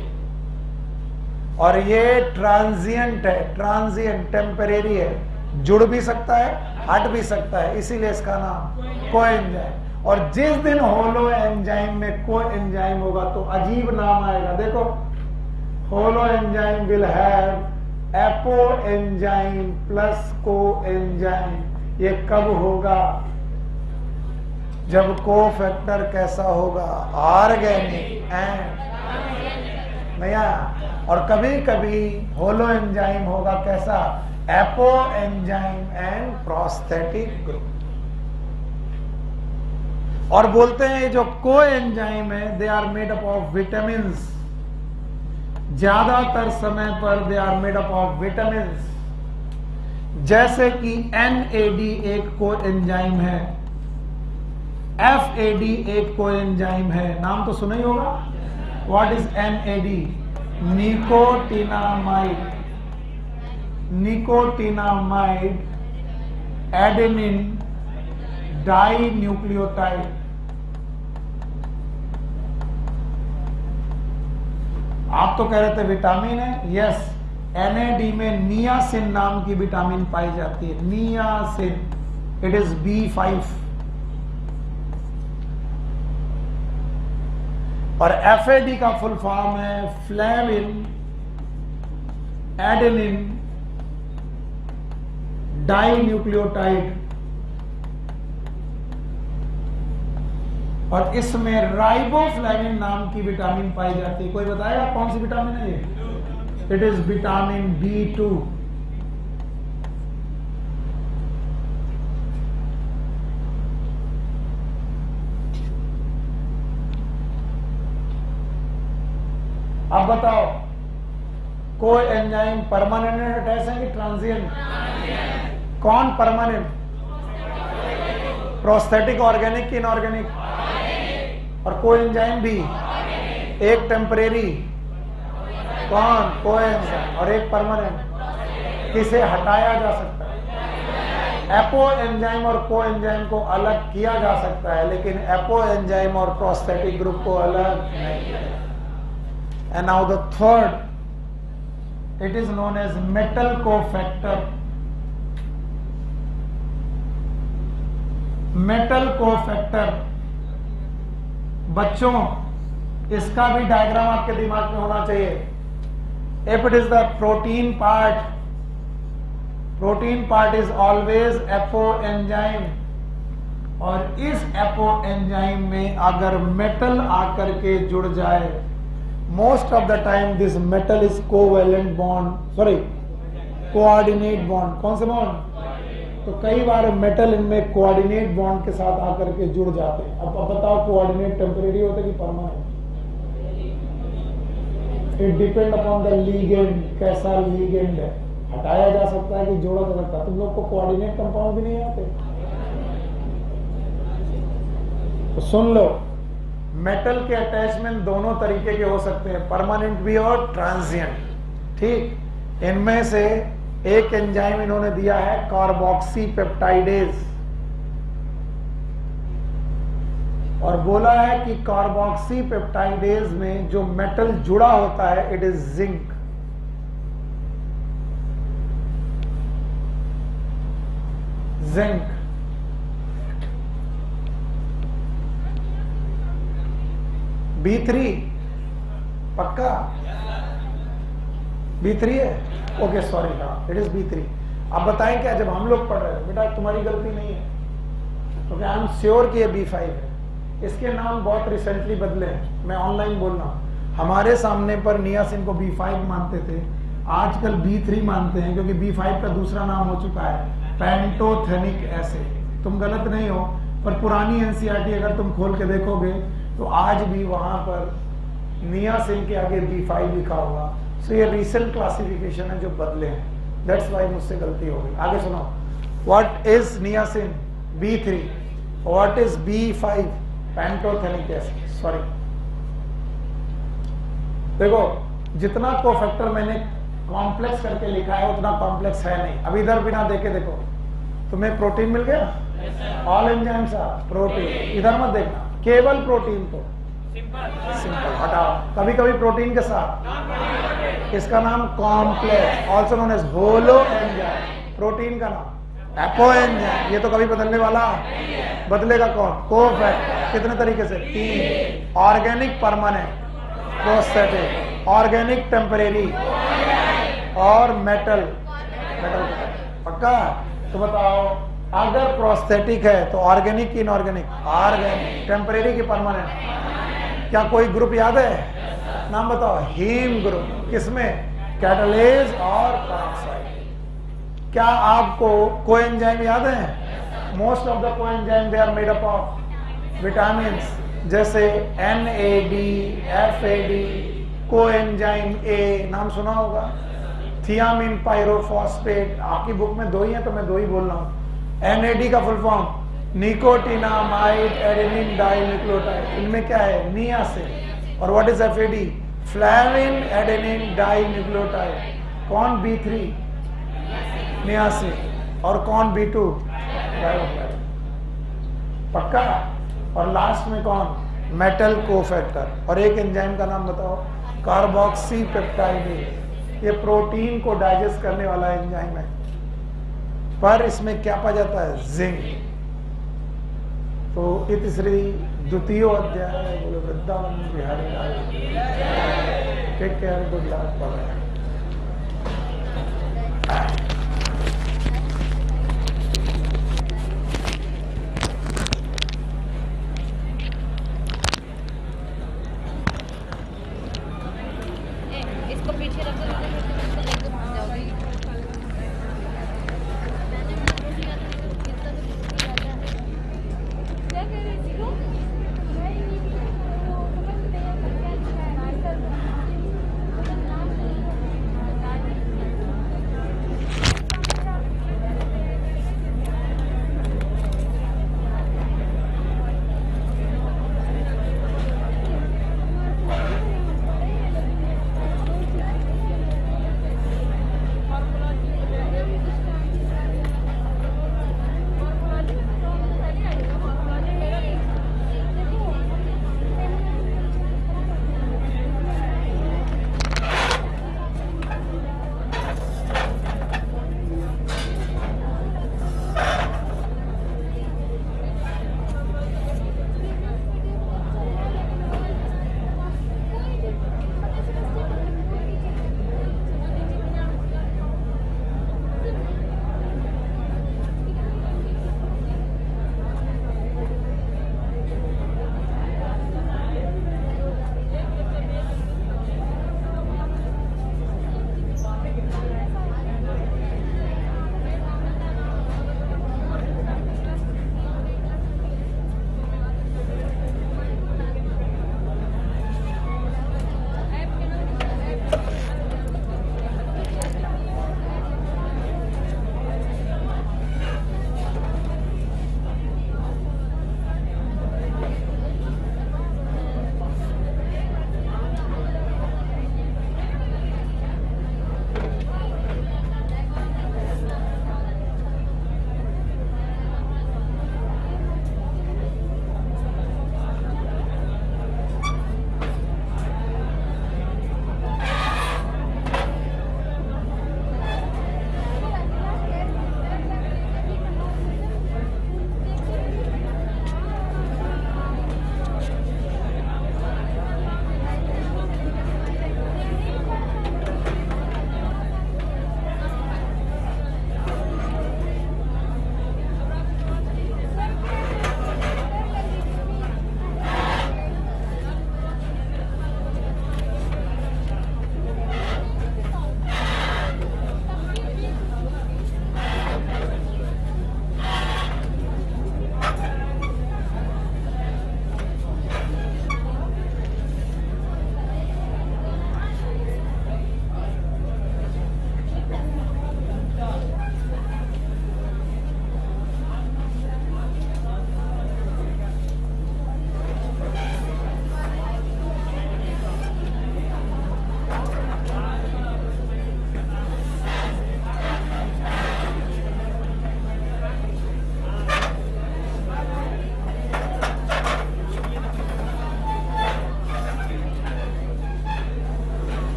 और ये ट्रांजिएंट है, ट्रांजिएंट टेम्परेरी है, जुड़ भी सकता है, हट भी सकता है, इसीलिए इसका नाम कोएंजाइम। और जिस दिन होलो एंजाइम में कोएंजाइम होगा तो अजीब नाम आएगा। देखो, holo enzyme will have apo enzyme plus coenzyme. ये कब होगा? जब कोफैक्टर कैसा होगा? ऑर्गेनिक एंड नया। और कभी कभी होलो एंजाइम होगा कैसा? Apoenzyme and prosthetic group. और बोलते हैं जो कोएंजाइम है they are made up of vitamin. ज्यादातर समय पर they are made up of vitamin, जैसे कि NAD एक कोएंजाइम है, FAD एक कोएंजाइम है, नाम तो सुना ही होगा। What is NAD? Nicotinamide, nicotinamide adenine dinucleotide. आप तो कह रहे थे विटामिन है, यस। NAD में नियासिन नाम की विटामिन पाई जाती है, नियासिन, इट इज B5। और FAD का फुल फॉर्म है फ्लेविन एडेनिन डाई न्यूक्लियोटाइड। और इसमें राइबोफ्लेविन नाम की विटामिन पाई जाती है। कोई बताएगा कौन सी विटामिन है ये? It is vitamin B2। अब बताओ कोएंजाइम परमानेंट अटैच है कि ट्रांजिएंट? कौन परमानेंट? प्रोस्थेटिक ऑर्गेनिक कि इनऑर्गेनिक? और कोएंजाइम भी एक टेम्परेरी, कौन? कोएंजाइम, और एक परमानेंट। किसे हटाया जा सकता है? एपो एंजाइम और कोएंजाइम को अलग किया जा सकता है, लेकिन एपो एंजाइम और प्रोस्थेटिक ग्रुप को अलग नहीं। And now the third, it is known as metal cofactor। metal cofactor बच्चों, इसका भी डायग्राम आपके दिमाग में होना चाहिए। If it is the protein part is always apo enzyme, और इस एपो एंजाइम में अगर मेटल आकर के जुड़ जाए, most of the time this metal is covalent bond, sorry coordinate bond. कौन से बॉन्ड? तो कई बार मेटल इनमें कोऑर्डिनेट बॉन्ड के साथ आकर के जुड़ जाते हैं। अब बताओ कोऑर्डिनेट टेम्परेरी होता है कि permanent? It depend upon the ligand, कैसा लीगेंड है। हटाया जा सकता है कि जोड़ा जा सकता है। तुम लोग को कोऑर्डिनेट कंपाउंड भी नहीं आते? तो सुन लो, मेटल के अटैचमेंट दोनों तरीके के हो सकते हैं, परमानेंट भी और ट्रांजिएंट। ठीक, इनमें से एक एंजाइम इन्होंने दिया है कार्बोक्सी पेप्टाइडेज, और बोला है कि कार्बोक्सी पेप्टाइडेज में जो मेटल जुड़ा होता है it is zinc. Zinc B3 पक्का? B3 है? ओके सॉरी, हाँ इट इज B3। अब बताएं क्या, जब हम लोग पढ़ रहे हैं, बेटा तुम्हारी गलती नहीं है, क्योंकि आई एम श्योर कि ये B5 है। इसके नाम बहुत रिसेंटली बदले हैं, मैं ऑनलाइन बोल रहा हूँ। हमारे सामने पर नियासिन को B5 मानते थे, आजकल B3 मानते हैं, क्योंकि B5 का दूसरा नाम हो चुका है पेंटोथेनिक एसिड। तुम गलत नहीं हो, पर पुरानी एनसीईआरटी अगर तुम खोल के देखोगे तो आज भी वहां पर नियासिन के आगे B5 लिखा होगा। सो ये रीसेंट क्लासिफिकेशन है जो बदले हैं, दैट्स वाई मुझसे गलती हो गई। आगे सुनो, what is niacin? B3। What is B5? Pantothenic acid. Sorry, देखो जितना कोफैक्टर मैंने कॉम्प्लेक्स करके लिखा है उतना कॉम्प्लेक्स है नहीं। अब इधर बिना देखे देखो, तुम्हें प्रोटीन मिल गया, ऑल एंजाइम्स आर प्रोटीन। इधर मत देखना, केवल प्रोटीन को सिंपल हटाओ, कभी कभी प्रोटीन के साथ, इसका नाम complex, also known as holoenzyme. Protein का नाम एपो एंजाइम। ये तो कभी बदलने वाला, बदलेगा कौन? कोफैक्टर। कितने तरीके से? 3। Organic permanent, prosthetic, organic temporary और मेटल। पक्का? तो बताओ, अगर प्रोस्थेटिक है तो ऑर्गेनिक की इनऑर्गेनिक? ऑर्गेनिक। टेम्परेरी की परमानेंट? क्या कोई ग्रुप याद है? नाम बताओ। Heme group. किसमें? कैटालेज और पेरोक्साइड। क्या आपको कोएंजाइम याद है? Most of the coenzyme they are made up of vitamins, जैसे NAD, FAD, कोएंजाइम A नाम सुना होगा, थियामिन पायरोफॉस्फेट। आपकी बुक में 2 ही है तो मैं 2 ही बोल रहा हूँ। NAD का full form nicotinamide adenine dinucleotide. इनमें क्या है? नियासिन। और what is FAD? Flavin adenine dinucleotide. कौन B3? नियासिन। और कौन B2? पक्का? और लास्ट में कौन? Metal cofactor. और एक एंजाइम का नाम बताओ। Carboxy peptidase. ये प्रोटीन को डाइजेस्ट करने वाला एंजाइम है, पर इसमें क्या पाया जाता है? जिंक। तो इतिश्री द्वितीय अध्याय बोले Vrindavan Bihari. Take care, good luck, bye.